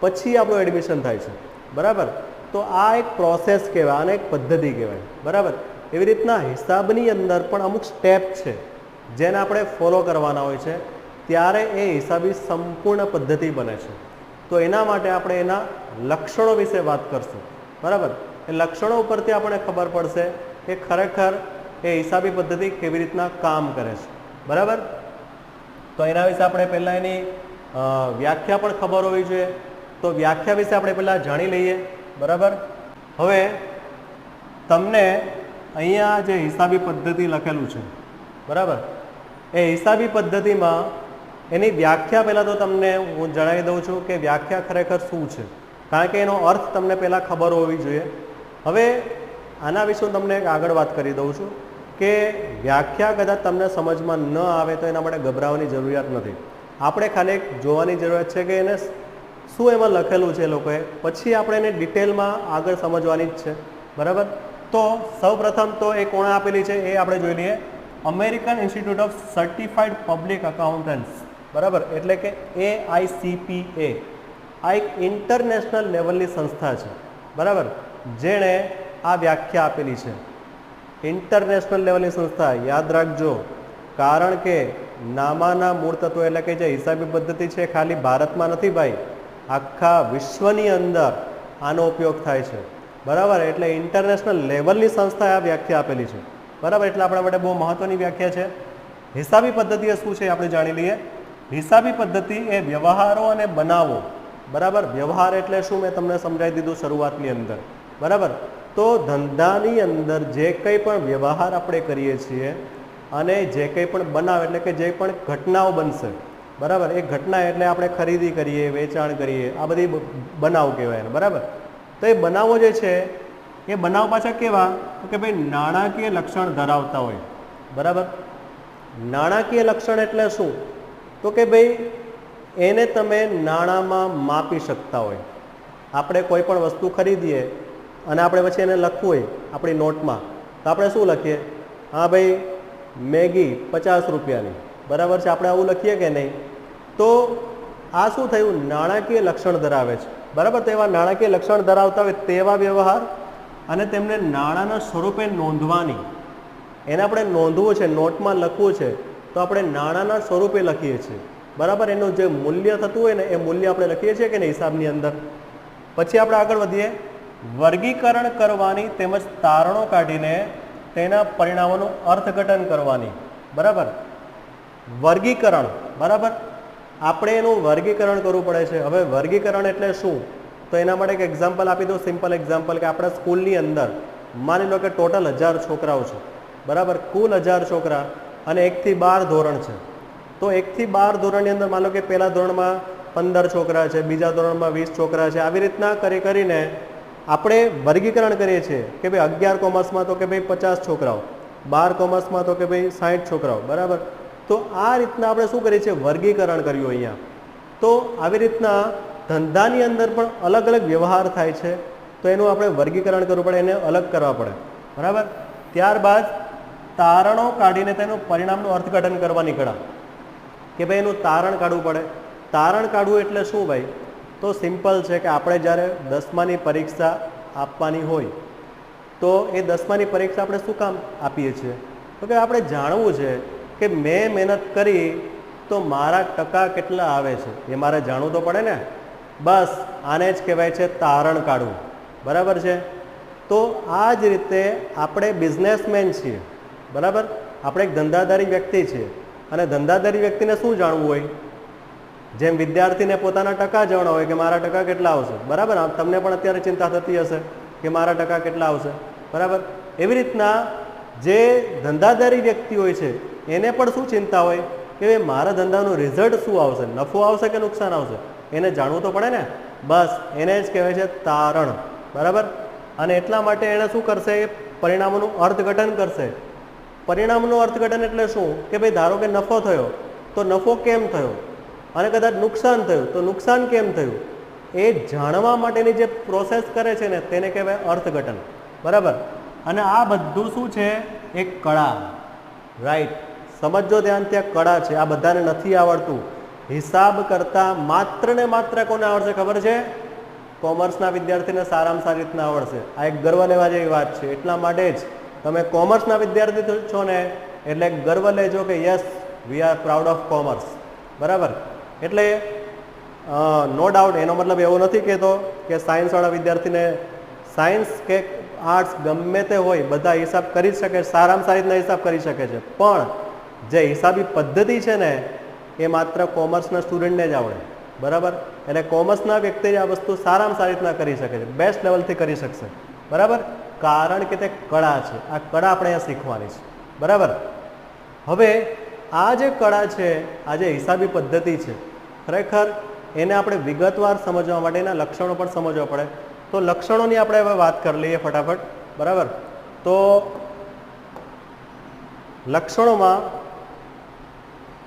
પછી આપણું એડમિશન થાય છે, બરાબર. તો આ એક પ્રોસેસ કહેવાય, આને એક પદ્ધતિ કહેવાય, બરાબર. એવી રીતના હિસાબની અંદર પણ અમુક સ્ટેપ છે જેને આપણે ફોલો કરવાના હોય છે, ત્યારે એ હિસાબી સંપૂર્ણ પદ્ધતિ બને છે. તો એના માટે આપણે એના લક્ષણો વિશે વાત કરશું, બરાબર. એ લક્ષણો ઉપરથી આપણને ખબર પડશે કે ખરેખર એ હિસાબી પદ્ધતિ કેવી રીતના કામ કરે છે, બરાબર. તો એના વિશે આપણે પહેલાં એની વ્યાખ્યા પણ ખબર હોવી જોઈએ. તો વ્યાખ્યા વિશે આપણે પહેલાં જાણી લઈએ, બરાબર. હવે તમને અહીંયા જે હિસાબી પદ્ધતિ લખેલું છે, બરાબર, એ હિસાબી પદ્ધતિમાં એની વ્યાખ્યા પહેલાં તો તમને હું જણાવી દઉં છું કે વ્યાખ્યા ખરેખર શું છે, કારણ કે એનો અર્થ તમને પહેલાં ખબર હોવી જોઈએ. હવે આના વિશે હું તમને આગળ વાત કરી દઉં છું કે વ્યાખ્યા કદાચ તમને સમજમાં ન આવે તો એના માટે ગભરાવાની જરૂરિયાત નથી. આપણે ખાલી જોવાની જરૂરિયાત છે કે એને શું એમાં લખેલું છે લોકોએ, પછી આપણે એને ડિટેલમાં આગળ સમજવાની જ છે, બરાબર. તો સૌપ્રથમ તો એ કોણે આપેલી છે એ આપણે જોઈ લઈએ. American institute of certified public accountants, બરાબર, એટલે કે AICPA. આ એક ઇન્ટરનેશનલ લેવલની સંસ્થા છે, બરાબર, જેણે આ વ્યાખ્યા આપેલી છે. ઇન્ટરનેશનલ લેવલની સંસ્થા, યાદ રાખજો, કારણ કે નામાના મૂળ તત્વો એટલે કે જે હિસાબી પદ્ધતિ છે ખાલી ભારતમાં નથી ભાઈ, આખા વિશ્વની અંદર આનો ઉપયોગ થાય છે, બરાબર. એટલે ઇન્ટરનેશનલ લેવલની સંસ્થાએ આ વ્યાખ્યા આપેલી છે, બરાબર. એટલે આપણા માટે બહુ મહત્વની વ્યાખ્યા છે. હિસાબી પદ્ધતિ એ શું છે આપણે જાણી લઈએ. હિસાબી પદ્ધતિ એ વ્યવહારો અને બનાવો, બરાબર. વ્યવહાર એટલે શું મેં તમને સમજાવી દીધું શરૂઆતની અંદર, બરાબર. તો ધંધાની અંદર જે કંઈ પણ વ્યવહાર આપણે કરીએ છીએ અને જે કંઈ પણ બનાવ એટલે કે જે પણ ઘટનાઓ બનશે, બરાબર, એ ઘટના એટલે આપણે ખરીદી કરીએ, વેચાણ કરીએ, આ બધી બનાવ કહેવાય, બરાબર. તો એ બનાવો જે છે એ બનાવ પાછા કેવા તો કે ભાઈ નાણાકીય લક્ષણ ધરાવતા હોય, બરાબર. નાણાકીય લક્ષણ એટલે શું તો કે ભાઈ એને તમે નાણાંમાં માપી શકતા હોય. આપણે કોઈ પણ વસ્તુ ખરીદીએ અને આપણે પછી એને લખવું હોય આપણી નોટમાં, તો આપણે શું લખીએ? હા ભાઈ મેગી 50 રૂપિયાની, બરાબર છે. આપણે આવું લખીએ કે નહીં? તો આ શું થયું? નાણાકીય લક્ષણ ધરાવે છે, બરાબર. તો એવા નાણાકીય લક્ષણ ધરાવતા હોય તેવા વ્યવહાર અને તેમને નાણાંના સ્વરૂપે નોંધવાની, એને આપણે નોંધવું છે, નોટમાં લખવું છે, તો આપણે નાણાંના સ્વરૂપે લખીએ છીએ, બરાબર. એનું જે મૂલ્ય થતું હોય ને એ મૂલ્ય આપણે લખીએ છીએ કે નહીં હિસાબની અંદર. પછી આપણે આગળ વધીએ. વર્ગીકરણ કરવાની તેમજ તારણો કાઢીને તેના પરિણામોનું અર્થઘટન કરવાની, બરાબર. વર્ગીકરણ, બરાબર, આપણે એનું વર્ગીકરણ કરવું પડે છે. હવે વર્ગીકરણ એટલે શું તો એના માટે એક એક્ઝામ્પલ આપી દઉં, સિમ્પલ એક્ઝામ્પલ, કે આપણા સ્કૂલની અંદર માની લો કે ટોટલ 1000 છોકરાઓ છે, બરાબર. કુલ 1000 છોકરા અને 1 થી 12 ધોરણ છે. તો 1 થી 12 ધોરણની અંદર માનો કે પહેલા ધોરણમાં 15 છોકરા છે, બીજા ધોરણમાં 20 છોકરા છે, આવી રીતના કરીને આપણે વર્ગીકરણ કરીએ છીએ કે ભાઈ 11 કોમર્સમાં તો કે ભાઈ 50 છોકરાઓ, 12 કોમર્સમાં તો કે ભાઈ 60 છોકરાઓ, બરાબર. તો આ રીતના આપણે શું કરીએ છીએ? વર્ગીકરણ કર્યું અહીંયા. તો આવી રીતના ધંધાની અંદર પણ અલગ અલગ વ્યવહાર થાય છે, તો એનું આપણે વર્ગીકરણ કરવું પડે, એને અલગ કરવા પડે, બરાબર. ત્યારબાદ તારણો કાઢીને તેનું પરિણામનું અર્થઘટન કરવાની કળા, કે ભાઈ એનું તારણ કાઢવું પડે. તારણ કાઢવું એટલે શું ભાઈ? તો સિમ્પલ છે કે આપણે જ્યારે 10માની પરીક્ષા આપવાની હોય તો એ 10માની પરીક્ષા આપણે શું કામ આપીએ છીએ? તો કે આપણે જાણવું છે કે મેં મહેનત કરી તો મારા ટકા કેટલા આવે છે, એ મારે જાણવું તો પડે ને. બસ આને જ કહેવાય છે તારણ કાઢવું, બરાબર છે. તો આ જ રીતે આપણે બિઝનેસમેન છીએ, બરાબર. આપણે એક ધંધાદારી વ્યક્તિ છીએ અને ધંધાદારી વ્યક્તિને શું જાણવું હોય? જેમ વિદ્યાર્થીને પોતાના ટકા જાણવા હોય કે મારા ટકા કેટલા આવશે, બરાબર. તમને પણ અત્યારે ચિંતા થતી હશે કે મારા ટકા કેટલા આવશે, બરાબર. એવી રીતના જે ધંધાદારી વ્યક્તિ હોય છે એને પણ શું ચિંતા હોય કે ભાઈ મારા ધંધાનું રિઝલ્ટ શું આવશે, નફો આવશે કે નુકસાન આવશે, એને જાણવું તો પડે ને. બસ એને જ કહેવાય છે તારણ, બરાબર. અને એટલા માટે એણે શું કરશે, પરિણામોનું અર્થઘટન કરશે. પરિણામનું અર્થઘટન એટલે શું કે ભાઈ ધારો કે નફો થયો તો નફો કેમ થયો, અને કદાચ નુકસાન થયું તો નુકસાન કેમ થયું, એ જાણવા માટેની જે પ્રોસેસ કરે છે ને તેને કહેવાય અર્થઘટન, બરાબર. અને આ બધું શું છે, એક કળા, રાઈટ. સમજો ધ્યાનથી, આ કળા છે, આ બધાને નથી આવડતું. હિસાબ કરતા માત્ર ને માત્ર કોને આવડશે ખબર છે, કોમર્સના વિદ્યાર્થીને સારામાં સારી રીતના આવડશે. આ એક ગર્વ લેવા જેવી વાત છે. એટલા માટે જ તમે કોમર્સના વિદ્યાર્થી છો ને એટલે ગર્વ લેજો કે yes we are proud of commerce, બરાબર. એટલે નો ડાઉટ એનો મતલબ એવો નથી કહેતો કે સાયન્સવાળા વિદ્યાર્થીને સાયન્સ કે આર્ટ્સ ગમે તે હોય બધા હિસાબ કરી જ શકે, સારામાં સારી રીતના હિસાબ કરી શકે છે. પણ જે હિસાબી પદ્ધતિ છે ને એ માત્ર કોમર્સના સ્ટુડન્ટને જ આવડે, બરાબર. એટલે કોમર્સના વ્યક્તિ આ વસ્તુ સારામાં સારી રીતના કરી શકે છે, બેસ્ટ લેવલથી કરી શકશે, બરાબર. કારણ કે તે કળા છે. આ કળા આપણે અહીંયા શીખવાની છે, બરાબર. હવે આ જે કળા છે, આ જે હિસાબી પદ્ધતિ છે, ખરેખર એને આપણે વિગતવાર સમજવા માટે એના લક્ષણો પણ સમજવા પડે. તો લક્ષણોની આપણે હવે વાત કરી લઈએ ફટાફટ, બરાબર. તો લક્ષણોમાં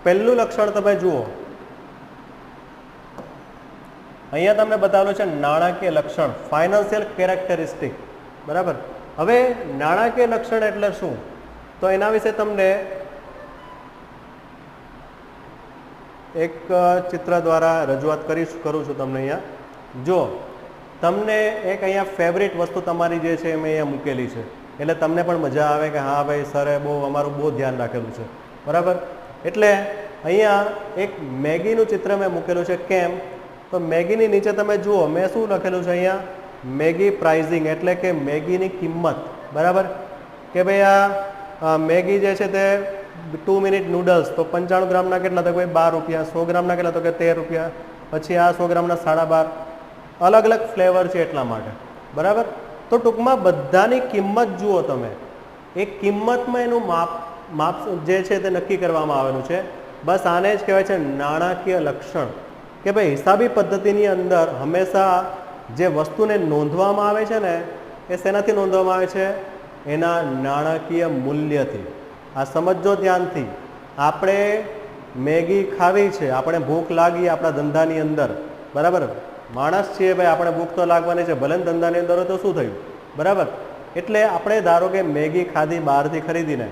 પહેલું લક્ષણ તમે જુઓ, અહીંયા તમને બતાવેલું છે નાણાકીય લક્ષણ, ફાઇનાન્શિયલ કેરેક્ટરિસ્ટિક, બરાબર. હવે નાણાકીય લક્ષણ એટલે શું, તો એના વિશે તમને એક ચિત્ર દ્વારા રજૂઆત કરું છું તમને. અહીંયા જો તમને એક અહીંયા ફેવરિટ વસ્તુ તમારી જે છે મેં અહીંયા મૂકેલી છે, એટલે તમને પણ મજા આવે કે હા ભાઈ સરે અમારું બહુ ધ્યાન રાખેલું છે, બરાબર. એટલે અહીંયા એક મેગીનું ચિત્ર મેં મૂકેલું છે. કેમ, તો મેગીની નીચે તમે જુઓ મેં શું લખેલું છે અહીંયા, મેગી પ્રાઇઝિંગ, એટલે કે મેગીની કિંમત, બરાબર. કે ભાઈ આ મેગી જે છે તે 2 મિનિટ નૂડલ્સ તો 95 ગ્રામના કેટલા, તો ભાઈ 12 રૂપિયા, 100 ગ્રામના કેટલા, તો કે 13 રૂપિયા, પછી આ 100 ગ્રામના 12.5, અલગ અલગ ફ્લેવર છે એટલા માટે, બરાબર. તો ટૂંકમાં બધાની કિંમત જુઓ તમે, એ કિંમતમાં એનું માપ જે છે તે નક્કી કરવામાં આવેલું છે. બસ આને જ કહેવાય છે નાણાકીય લક્ષણ. કે ભાઈ હિસાબી પદ્ધતિની અંદર હંમેશા જે વસ્તુને નોંધવામાં આવે છે ને એ શેનાથી નોંધવામાં આવે છે, એના નાણાકીય મૂલ્યથી. આ સમજો ધ્યાનથી. આપણે મેગી ખાવી છે, આપણે ભૂખ લાગી આપણા ધંધાની અંદર, બરાબર. માણસ છીએ ભાઈ, આપણે ભૂખ તો લાગવાની છે, ભલે ધંધાની અંદર હોય તો શું થયું, બરાબર. એટલે આપણે ધારો કે મેગી ખાધી બહારથી ખરીદીને,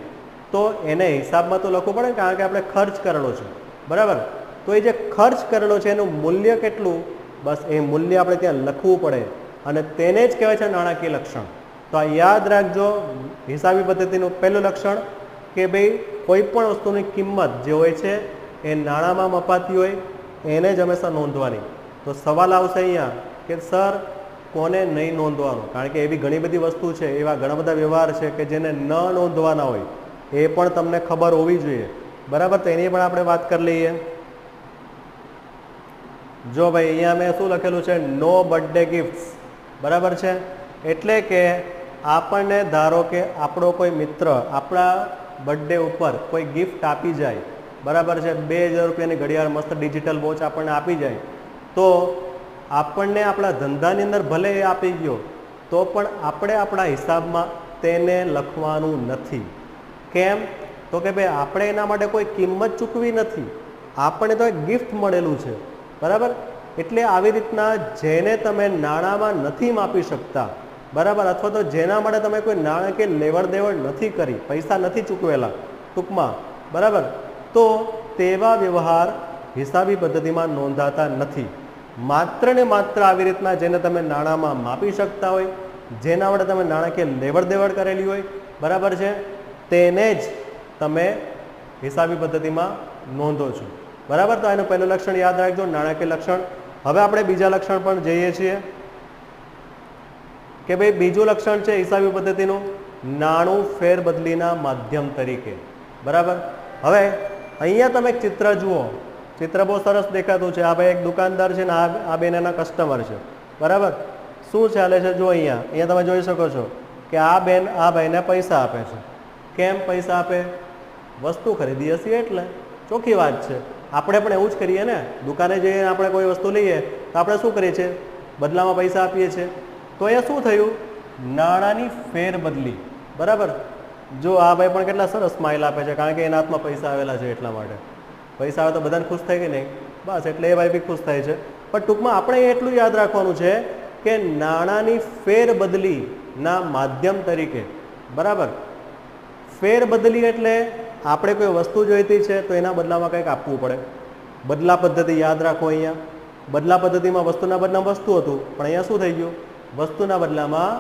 તો એને હિસાબમાં તો લખવું પડે, કારણ કે આપણે ખર્ચ કરેલો છે, બરાબર. તો એ જે ખર્ચ કરેલો છે એનું મૂલ્ય કેટલું, બસ એ મૂલ્ય આપણે ત્યાં લખવું પડે, અને તેને જ કહેવાય છે નાણાકીય લક્ષણ. તો આ યાદ રાખજો, હિસાબી પદ્ધતિનું પહેલું લક્ષણ કે ભાઈ કોઈ પણ વસ્તુની કિંમત જે હોય છે એ નાણાંમાં મપાતી હોય એને જ હંમેશા નોંધવાની. તો સવાલ આવશે અહીંયા કે સર કોને નહીં નોંધવાનું, કારણ કે એવી ઘણી બધી વસ્તુ છે, એવા ઘણા બધા વ્યવહાર છે કે જેને ન નોંધવાના હોય, એ પણ તમને ખબર હોવી જોઈએ, બરાબર. તો એની પણ આપણે વાત કરી લઈએ. જો ભાઈ અહીંયા મેં શું લખેલું છે, નો બર્થડે ગિફ્ટ્સ, બરાબર છે. એટલે કે આપણને ધારો કે આપણો કોઈ મિત્ર આપણા બર્થડે ઉપર કોઈ ગિફ્ટ આપી જાય, બરાબર છે, 2000 રૂપિયાની ઘડિયાળ મસ્ત ડિજિટલ વોચ આપણને આપી જાય, તો આપણને આપણા ધંધાની અંદર ભલે એ આપી ગયો તો પણ આપણે આપણા હિસાબમાં તેને લખવાનું નથી. કેમ, તો કે ભાઈ આપણે એના માટે કોઈ કિંમત ચૂકવી નથી, આપણને તો એક ગિફ્ટ મળેલું છે, બરાબર. એટલે આવી રીતના જેને તમે નાણાંમાં નથી માપી શકતા, બરાબર, અથવા તો જેના માટે તમે કોઈ નાણાકીય લેવડ દેવડ નથી કરી, પૈસા નથી ચૂકવેલા ટૂંકમાં, બરાબર, તો તેવા વ્યવહાર હિસાબી પદ્ધતિમાં નોંધાતા નથી. માત્ર ને માત્ર આવી રીતના જેને તમે નાણાંમાં માપી શકતા હોય, જેના માટે તમે નાણાકીય લેવડ દેવડ કરેલી હોય, બરાબર છે, તેને જ તમે હિસાબી પદ્ધતિમાં નોંધો છો, બરાબર. તો એનું પહેલું લક્ષણ યાદ રાખજો, નાણાકીય લક્ષણ. હવે આપણે બીજા લક્ષણ પણ જઈએ છીએ કે ભાઈ બીજું લક્ષણ છે હિસાબી પદ્ધતિનું, નાણું ફેરબદલીના માધ્યમ તરીકે, બરાબર. હવે અહીંયા તમે એક ચિત્ર જુઓ, ચિત્ર બહુ સરસ દેખાતું છે. આ ભાઈ એક દુકાનદાર છે ને આ બેન એના કસ્ટમર છે, બરાબર. શું ચાલે છે જો અહીંયા તમે જોઈ શકો છો કે આ બેન આ ભાઈને પૈસા આપે છે. કેમ પૈસા આપે? વસ્તુ ખરીદી હશે એટલે. ચોખ્ખી વાત છે. આપણે પણ એવું જ કરીએ ને, દુકાને જઈને આપણે કોઈ વસ્તુ લઈએ તો આપણે શું કરીએ છીએ? બદલામાં પૈસા આપીએ છીએ. તો અહીંયા શું થયું? નાણાંની ફેરબદલી, બરાબર. જો આ ભાઈ પણ કેટલા સરસ સ્માઇલ આપે છે, કારણ કે એના હાથમાં પૈસા આવેલા છે એટલા માટે. પૈસા આવે તો બધાને ખુશ થાય કે નહીં? બસ એટલે એ ભાઈ બી ખુશ થાય છે. પણ ટૂંકમાં આપણે એટલું યાદ રાખવાનું છે કે નાણાંની ફેરબદલીના માધ્યમ તરીકે, બરાબર. ફેરબદલી એટલે આપણે કોઈ વસ્તુ જોઈતી છે તો એના બદલામાં કંઈક આપવું પડે. બદલા પદ્ધતિ યાદ રાખો. અહીંયા બદલા પદ્ધતિમાં વસ્તુના બદલામાં વસ્તુ હતું, પણ અહીંયા શું થઈ ગયું? વસ્તુના બદલામાં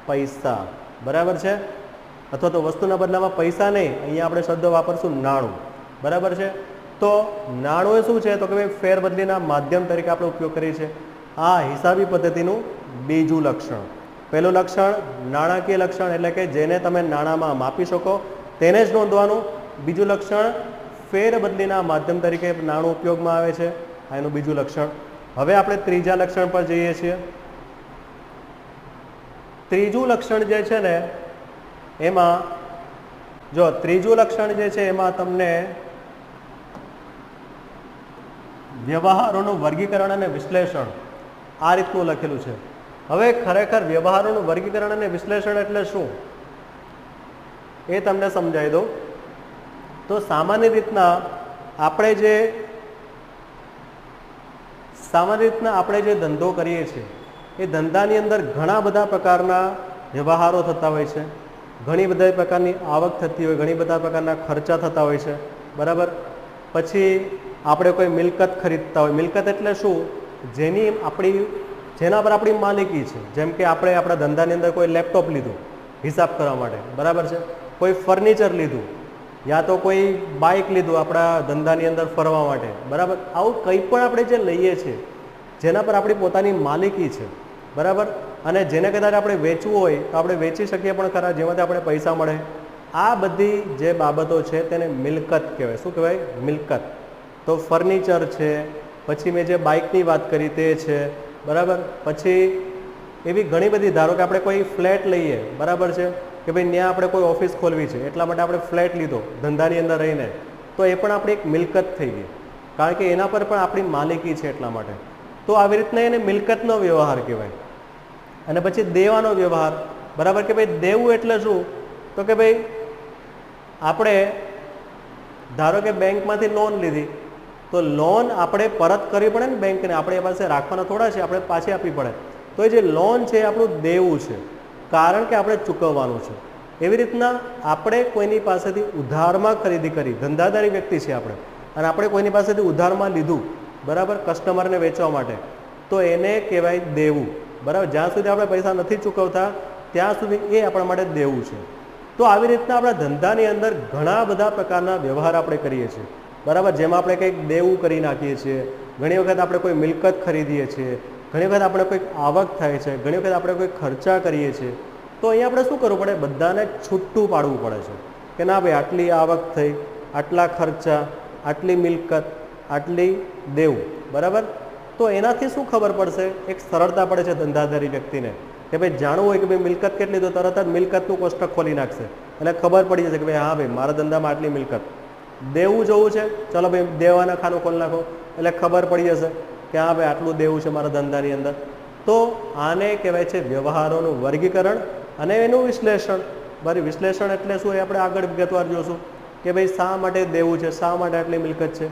પૈસા, બરાબર છે. અથવા તો વસ્તુના બદલામાં પૈસા નહીં, અહીંયા આપણે શબ્દ વાપરશું નાણું, બરાબર છે. તો નાણું એ શું છે? તો કે ભાઈ ફેરબદલીના માધ્યમ તરીકે આપણે ઉપયોગ કરીએ છીએ. આ હિસાબી પદ્ધતિનું બીજું લક્ષણ. પહેલું લક્ષણ નાણાકીય લક્ષણ, એટલે કે જેને તમે નાણાંમાં માપી શકો તેને જ નોંધવાનું. બીજું લક્ષણ ફેરબદલીના માધ્યમ તરીકે નાણું ઉપયોગમાં આવે છે, આ એનું બીજું લક્ષણ. હવે આપણે ત્રીજા લક્ષણ પર જઈએ છીએ. ત્રીજું લક્ષણ જે છે ને એમાં જો ત્રીજું લક્ષણ જે છે એમાં તમને વ્યવહારોનું વર્ગીકરણ અને વિશ્લેષણ આ રીતનું લખેલું છે. હવે ખરેખર વ્યવહારોનું વર્ગીકરણ અને વિશ્લેષણ એટલે શું એ તમને સમજાવી દઉં. તો સામાન્ય રીતના આપણે જે ધંધો કરીએ છીએ એ ધંધાની અંદર ઘણા બધા પ્રકારના વ્યવહારો થતા હોય છે. ઘણી બધા પ્રકારની આવક થતી હોય, ઘણી બધા પ્રકારના ખર્ચા થતા હોય છે, બરાબર. પછી આપણે કોઈ મિલકત ખરીદતા હોય. મિલકત એટલે શું? જેના પર આપણી માલિકી છે. જેમ કે આપણે આપણા ધંધાની અંદર કોઈ લેપટોપ લીધું હિસાબ કરવા માટે, બરાબર છે. કોઈ ફર્નિચર લીધું, યા તો કોઈ બાઇક લીધું આપણા ધંધાની અંદર ફરવા માટે, બરાબર. આવું કંઈ પણ આપણે જે લઈએ છીએ જેના પર આપણી પોતાની માલિકી છે, બરાબર. અને જેને કદાચ આપણે વેચવું હોય તો આપણે વેચી શકીએ પણ ખરા, જેમાંથી આપણે પૈસા મળે. આ બધી જે બાબતો છે તેને મિલકત કહેવાય. શું કહેવાય? મિલકત. તો ફર્નિચર છે, પછી મેં જે બાઇકની વાત કરી તે છે, બરાબર. પછી એવી ઘણી બધી, ધારો કે આપણે કોઈ ફ્લેટ લઈએ, બરાબર છે, કે ભાઈ ત્યાં આપણે કોઈ ઓફિસ ખોલવી છે એટલા માટે આપણે ફ્લેટ લીધો ધંધાની અંદર રહીને, તો એ પણ આપણી એક મિલકત થઈ ગઈ, કારણ કે એના પર પણ આપણી માલિકી છે એટલા માટે. તો આવી રીતના એને મિલકતનો વ્યવહાર કહેવાય. અને પછી દેવાનો વ્યવહાર, બરાબર. કે ભાઈ દેવું એટલે શું? તો કે ભાઈ આપણે ધારો કે બેંકમાંથી લોન લીધી, તો લોન આપણે પરત કરવી પડે ને બેંકને, આપણે એ પાસે રાખવાના થોડા છે, આપણે પાછી આપવી પડે. તો એ જે લોન છે એ આપણું દેવું છે, કારણ કે આપણે ચૂકવવાનું છે. એવી રીતના આપણે કોઈની પાસેથી ઉધારમાં ખરીદી કરી, ધંધાદારી વ્યક્તિ છે આપણે, અને આપણે કોઈની પાસેથી ઉધારમાં લીધું, બરાબર, કસ્ટમરને વેચવા માટે, તો એને કહેવાય દેવું, બરાબર. જ્યાં સુધી આપણે પૈસા નથી ચૂકવતા ત્યાં સુધી એ આપણા માટે દેવું છે. તો આવી રીતના આપણા ધંધાની અંદર ઘણા બધા પ્રકારના વ્યવહાર આપણે કરીએ છીએ, બરાબર. જેમાં આપણે કંઈક દેવું કરી નાખીએ છીએ, ઘણી વખત આપણે કોઈ મિલકત ખરીદીએ છીએ, ઘણી વખત આપણે કોઈક આવક થાય છે, ઘણી વખત આપણે કોઈ ખર્ચા કરીએ છીએ. તો અહીંયા આપણે શું કરવું પડે? બધાને છૂટું પાડવું પડે છે કે ના ભાઈ આટલી આવક થઈ, આટલા ખર્ચા, આટલી મિલકત, આટલી દેવું, બરાબર. તો એનાથી શું ખબર પડશે? એક સરળતા પડે છે ધંધાદારી વ્યક્તિને કે ભાઈ જાણવું હોય કે ભાઈ મિલકત કેટલી, તો તરત જ મિલકતનું કોષ્ટક ખોલી નાખશે એટલે ખબર પડી જશે કે ભાઈ હા ભાઈ મારા ધંધામાં આટલી મિલકત. દેવું જોવું છે, ચલો ભાઈ દેવાના ખાનું ખોલી નાખો એટલે ખબર પડી જશે કે હા ભાઈ આટલું દેવું છે મારા ધંધાની અંદર. તો આને કહેવાય છે વ્યવહારોનું વર્ગીકરણ અને એનું વિશ્લેષણ. બરાબર. વિશ્લેષણ એટલે શું એ આપણે આગળ વિગતવાર જોશું કે ભાઈ શા માટે દેવું છે, શા માટે આટલી મિલકત છે,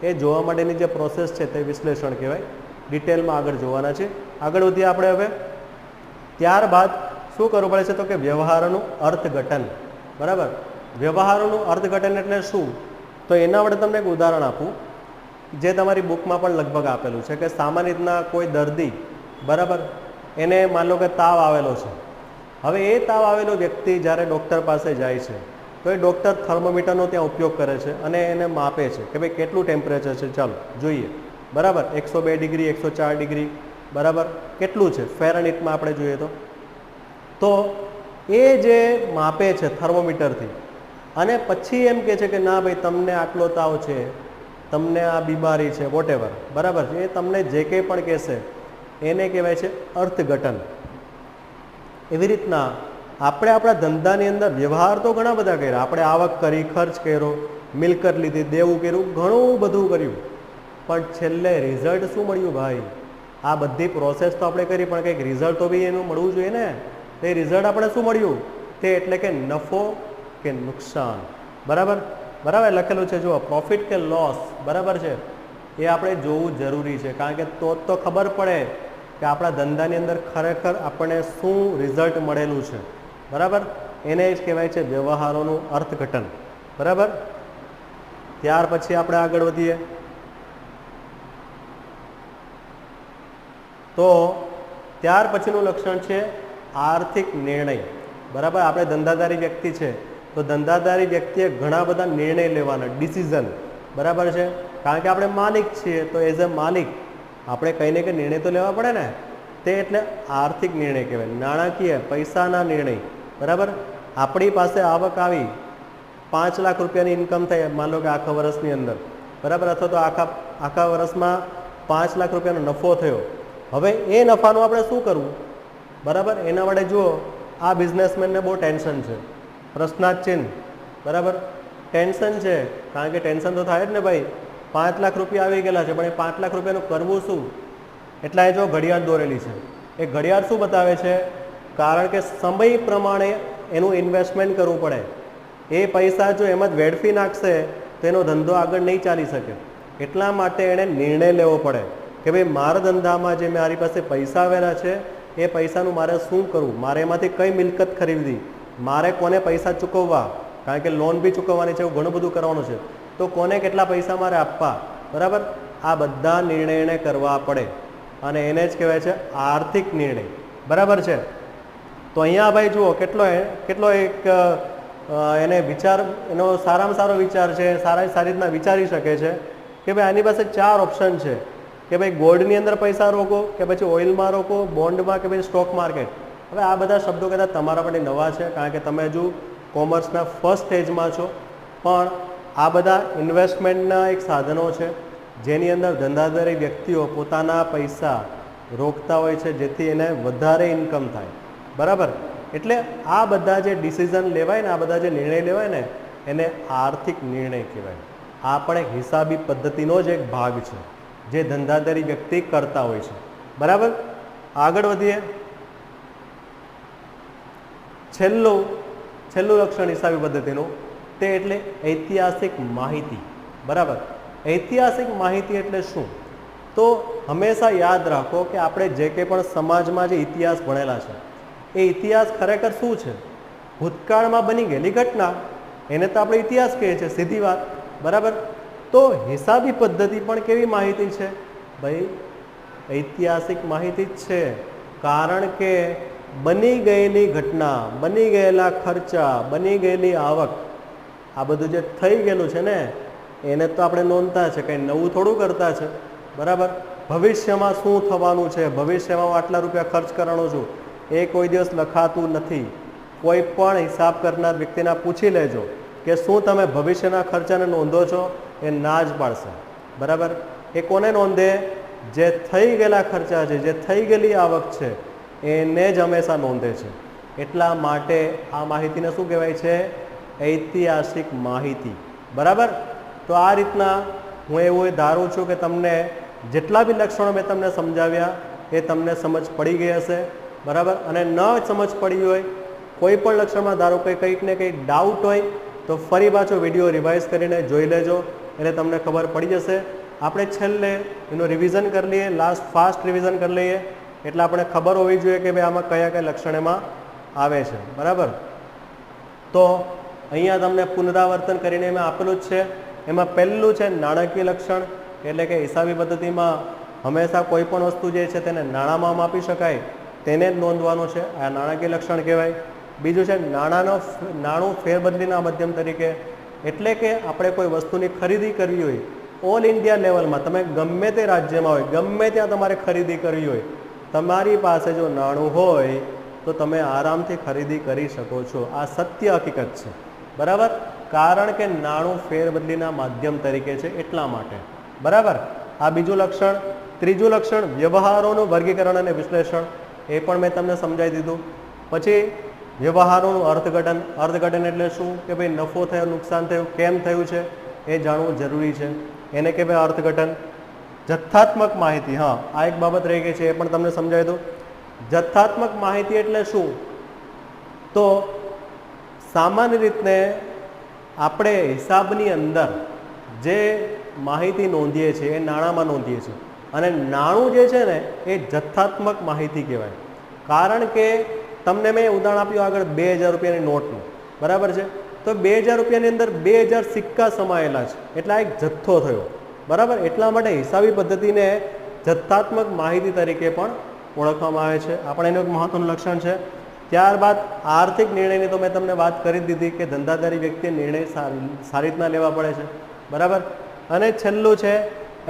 એ જોવા માટેની જે પ્રોસેસ છે તે વિશ્લેષણ કહેવાય. ડિટેલમાં આગળ જોવાના છે. આગળ વધીએ આપણે હવે. ત્યારબાદ શું કરવું પડે છે? તો કે વ્યવહારોનું અર્થઘટન, બરાબર. વ્યવહારોનું અર્થઘટન એટલે શું? તો એના વડે તમને એક ઉદાહરણ આપું જે તમારી બુકમાં પણ લગભગ આપેલું છે કે સામાન્ય રીતના કોઈ દર્દી, બરાબર, એને માન લો કે તાવ આવેલો છે. હવે એ તાવ આવેલો વ્યક્તિ જ્યારે ડૉક્ટર પાસે જાય છે તો એ ડૉક્ટર થર્મોમીટરનો ત્યાં ઉપયોગ કરે છે અને એને માપે છે કે ભાઈ કેટલું ટેમ્પરેચર છે, ચાલો જોઈએ, બરાબર. 102 ડિગ્રી, 104 ડિગ્રી, બરાબર, કેટલું છે ફેરનહીટમાં આપણે જોઈએ તો એ જે માપે છે થર્મોમીટરથી અને પછી એમ કહે છે કે ના ભાઈ તમને આટલો તાવ છે, તમને આ બીમારી છે વોટેવર, બરાબર છે, એ તમને જે કંઈ પણ કહેશે એને કહેવાય છે અર્થઘટન. એવી રીતના આપણે આપણા ધંધાની અંદર વ્યવહાર તો ઘણા બધા કર્યા. આપણે આવક કરી, ખર્ચ કર્યો, મિલકત લીધી, દેવું કર્યું, ઘણું બધું કર્યું, પણ છેલ્લે રિઝલ્ટ શું મળ્યું ભાઈ? આ બધી પ્રોસેસ તો આપણે કરી, પણ કંઈક રિઝલ્ટ તો બી એનું મળવું જોઈએ ને. તે રિઝલ્ટ આપણે શું મળ્યું? તે એટલે કે નફો કે નુકસાન. બરાબર બરાબર લખેલું છે, જુઓ, પ્રોફિટ કે લોસ, બરાબર છે, એ આપણે જોવું જરૂરી છે. કારણ કે તો ખબર પડે કે આપણા ધંધાની અંદર ખરેખર આપણને શું રિઝલ્ટ મળેલું છે. બરાબર, એને જ કહેવાય છે વ્યવહારોનું અર્થઘટન. બરાબર, ત્યાર પછી આપણે આગળ વધીએ તો ત્યાર પછીનું લક્ષણ છે આર્થિક નિર્ણય. બરાબર, આપણે ધંધાદારી વ્યક્તિ છે તો ધંધાદારી વ્યક્તિએ ઘણા બધા નિર્ણય લેવાના, ડિસિઝન. બરાબર છે, કારણ કે આપણે માલિક છીએ તો એઝ અ માલિક આપણે કંઈ ને કંઈ નિર્ણય તો લેવા પડે ને. તે એટલે આર્થિક નિર્ણય કહેવાય, નાણાકીય પૈસાના નિર્ણય. બરાબર, આપણી પાસે આવક આવી, 5 લાખ રૂપિયાની ઇન્કમ થઈ, માન લો કે આખા વર્ષની અંદર, બરાબર, અથવા તો આખા વર્ષમાં 5 લાખ રૂપિયાનો નફો થયો. હવે એ નફાનું આપણે શું કરવું? બરાબર, એના માટે જુઓ, આ બિઝનેસમેનને બહુ ટેન્શન છે, પ્રશ્નાર્થ ચિહ્ન. બરાબર, ટેન્શન છે, કારણ કે ટેન્શન તો થાય જ ને ભાઈ. 5 લાખ રૂપિયા આવી ગયેલા છે, પણ એ 5 લાખ રૂપિયાનું કરવું શું? એટલે એ જો ઘડિયાળ દોરેલી છે, એ ઘડિયાળ શું બતાવે છે? કારણ કે સમય પ્રમાણે એનું ઇન્વેસ્ટમેન્ટ કરવું પડે. એ પૈસા જો એમ જ વેડફી નાખશે તો એનો ધંધો આગળ નહીં ચાલી શકે. એટલા માટે એણે નિર્ણય લેવો પડે કે ભાઈ મારા ધંધામાં જે મારી પાસે પૈસા આવેલા છે એ પૈસાનું મારે શું કરવું, મારે એમાંથી કઈ મિલકત ખરીદવી, મારે કોને પૈસા ચૂકવવા, કારણ કે લોન બી ચૂકવવાની છે, ઘણું બધું કરવાનું છે, તો કોને કેટલા પૈસા મારે આપવા. બરાબર, આ બધા નિર્ણય એને કરવા પડે અને એને જ કહેવાય છે આર્થિક નિર્ણય. બરાબર છે, તો અહીંયા ભાઈ જુઓ કેટલો એક એને વિચાર, એનો સારામાં સારો વિચાર છે, સારી રીતના વિચારી શકે છે કે ભાઈ આની પાસે 4 ઓપ્શન છે કે ભાઈ ગોલ્ડની અંદર પૈસા રોકો, કે પછી ઓઇલમાં રોકો, બોન્ડમાં, કે પછી સ્ટોક માર્કેટ. હવે આ બધા શબ્દો કદાચ તમારા માટે નવા છે, કારણ કે તમે હજુ કોમર્સના ફર્સ્ટ સ્ટેજમાં છો, પણ આ બધા ઇન્વેસ્ટમેન્ટના એક સાધનો છે જેની અંદર ધંધાદારી વ્યક્તિઓ પોતાના પૈસા રોકતા હોય છે જેથી એને વધારે ઇન્કમ થાય. બરાબર, એટલે આ બધા જે ડિસિઝન લેવાય ને, આ બધા જે નિર્ણય લેવાય ને, એને આર્થિક નિર્ણય કહેવાય. આ પણ એક હિસાબી પદ્ધતિનો જ એક ભાગ છે જે ધંધાદારી વ્યક્તિ કરતા હોય છે. બરાબર, આગળ વધીએ. છેલ્લું લક્ષણ હિસાબી પદ્ધતિનું તે એટલે ઐતિહાસિક માહિતી. બરાબર, ઐતિહાસિક માહિતી એટલે શું? તો હંમેશા યાદ રાખો કે આપણે જે કંઈ પણ સમાજમાં જે ઇતિહાસ ભણેલા છે એ ઇતિહાસ ખરેખર શું છે? ભૂતકાળમાં બની ગયેલી ઘટના, એને તો આપણે ઇતિહાસ કહીએ છીએ, સીધી વાત. બરાબર, તો હિસાબી પદ્ધતિ પણ કેવી માહિતી છે ભાઈ? ઐતિહાસિક માહિતી જ છે, કારણ કે બની ગયેલી ઘટના, બની ગયેલા ખર્ચા, બની ગયેલી આવક, આ બધું જે થઈ ગયેલું છે ને એને તો આપણે નોંધતા છે, કંઈ નવું થોડું કરતા છે. બરાબર, ભવિષ્યમાં શું થવાનું છે, ભવિષ્યમાં આટલા રૂપિયા ખર્ચ કરવાનો છું, એ કોઈ દિવસ લખાતું નથી. કોઈ પણ હિસાબ કરનાર વ્યક્તિને પૂછી લેજો કે શું તમે ભવિષ્યના ખર્ચાને નોંધો છો? એ ના જ પાડશે. બરાબર, એ કોને નોંધે? જે થઈ ગયેલા ખર્ચા છે, જે થઈ ગયેલી આવક છે એને જ હંમેશા નોંધે છે. એટલા માટે આ માહિતીને શું કહેવાય છે? ઐતિહાસિક માહિતી. બરાબર, તો આ રીતના હું એવું ધારું છું કે તમને જેટલા બી લક્ષણો મેં તમને સમજાવ્યા એ તમને સમજ પડી ગઈ હશે. બરાબર, અને ન સમજ પડી હોય, કોઈ પણ લક્ષણમાં ધારો કે કંઈક ને કંઈક ડાઉટ હોય તો ફરી પાછો વિડીયો રિવાઇઝ કરીને જોઈ લેજો, એટલે તમને ખબર પડી જશે. આપણે છેલ્લે એનું રિવિઝન કરી લઈએ, લાસ્ટ ફાસ્ટ રિવિઝન કરી લઈએ, એટલે આપણે ખબર હોવી જોઈએ કે ભાઈ આમાં કયા લક્ષણ એમાં આવે છે. બરાબર, તો અહીંયા તમને પુનરાવર્તન કરીને મેં આપેલું જ છે. એમાં પહેલું છે નાણાકીય લક્ષણ, એટલે કે હિસાબી પદ્ધતિમાં હંમેશા કોઈ પણ વસ્તુ જે છે તેને નાણાંમાં માપી શકાય તેને જ નોંધવાનું છે, આ નાણાકીય લક્ષણ કહેવાય. બીજું છે નાણું ફેરબદલીના માધ્યમ તરીકે, એટલે કે આપણે કોઈ વસ્તુની ખરીદી કરવી હોય ઓલ ઇન્ડિયા લેવલમાં, તમે ગમે તે રાજ્યમાં હોય, ગમે ત્યાં તમારે ખરીદી કરવી હોય, તમારી પાસે જો નાણું હોય તો તમે આરામથી ખરીદી કરી શકો છો. આ સત્ય હકીકત છે. બરાબર, કારણ કે નાણું ફેરબદલીના માધ્યમ તરીકે છે એટલા માટે. બરાબર. આ બીજું લક્ષણ. ત્રીજું લક્ષણ વ્યવહારોનું વર્ગીકરણ અને વિશ્લેષણ, એ પણ મેં તમને સમજાવી દીધું. પછી વ્યવહારોનું અર્થઘટન. અર્થઘટન એટલે શું કે ભાઈ નફો થયો, નુકસાન થયું, કેમ થયું છે એ જાણવું જરૂરી છે, એને કહેવાય અર્થઘટન. જથ્થાત્મક માહિતી, હા આ એક બાબત રહી ગઈ છે, એ પણ તમને સમજાવી દઉં. જથ્થાત્મક માહિતી એટલે શું? તો સામાન્ય રીતને આપણે હિસાબની અંદર જે માહિતી નોંધીએ છીએ એ નાણાંમાં નોંધીએ છીએ, અને નાણું જે છે ને એ જથ્થાત્મક માહિતી કહેવાય. કારણ કે તમને મેં ઉદાહરણ આપ્યું આગળ 2000 રૂપિયાની નોટનું, બરાબર છે. તો 2000 રૂપિયાની અંદર 2000 સિક્કા સમાયેલા છે, એટલે આ એક જથ્થો થયો, બરાબર. એટલા માટે હિસાબી પદ્ધતિને જથ્થાત્મક માહિતી તરીકે પણ ઓળખવામાં આવે છે. આપણે એનું એક મહત્વનું લક્ષણ છે. ત્યારબાદ આર્થિક નિર્ણયની તો મેં તમને વાત કરી દીધી કે ધંધાદારી વ્યક્તિએ નિર્ણય સારી રીતના લેવા પડે છે, બરાબર. અને છેલ્લું છે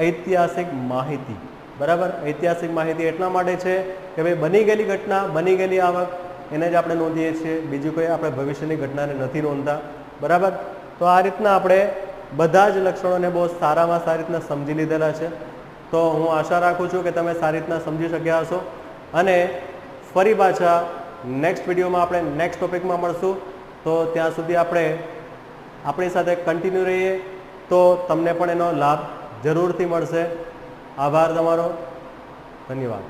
ઐતિહાસિક માહિતી, બરાબર. ઐતિહાસિક માહિતી એટલા માટે છે કે ભાઈ બની ગયેલી ઘટના, બની ગયેલી આવક એને જ આપણે નોંધીએ છીએ, બીજું કોઈ આપણે ભવિષ્યની ઘટનાને નથી નોંધતા, બરાબર. તો આ રીતના આપણે બધા જ લક્ષણોને બહુ સારામાં સારી રીતના સમજી લીધેલા છે. તો હું આશા રાખું છું કે તમે સારી રીતના સમજી શક્યા હશો, અને ફરી પાછા નેક્સ્ટ વિડીયોમાં આપણે નેક્સ્ટ ટોપિકમાં મળશું. તો ત્યાં સુધી આપણે આપણી સાથે કન્ટિન્યુ રહીએ તો તમને પણ એનો લાભ જરૂરથી મળશે. આભાર તમારો. ધન્યવાદ.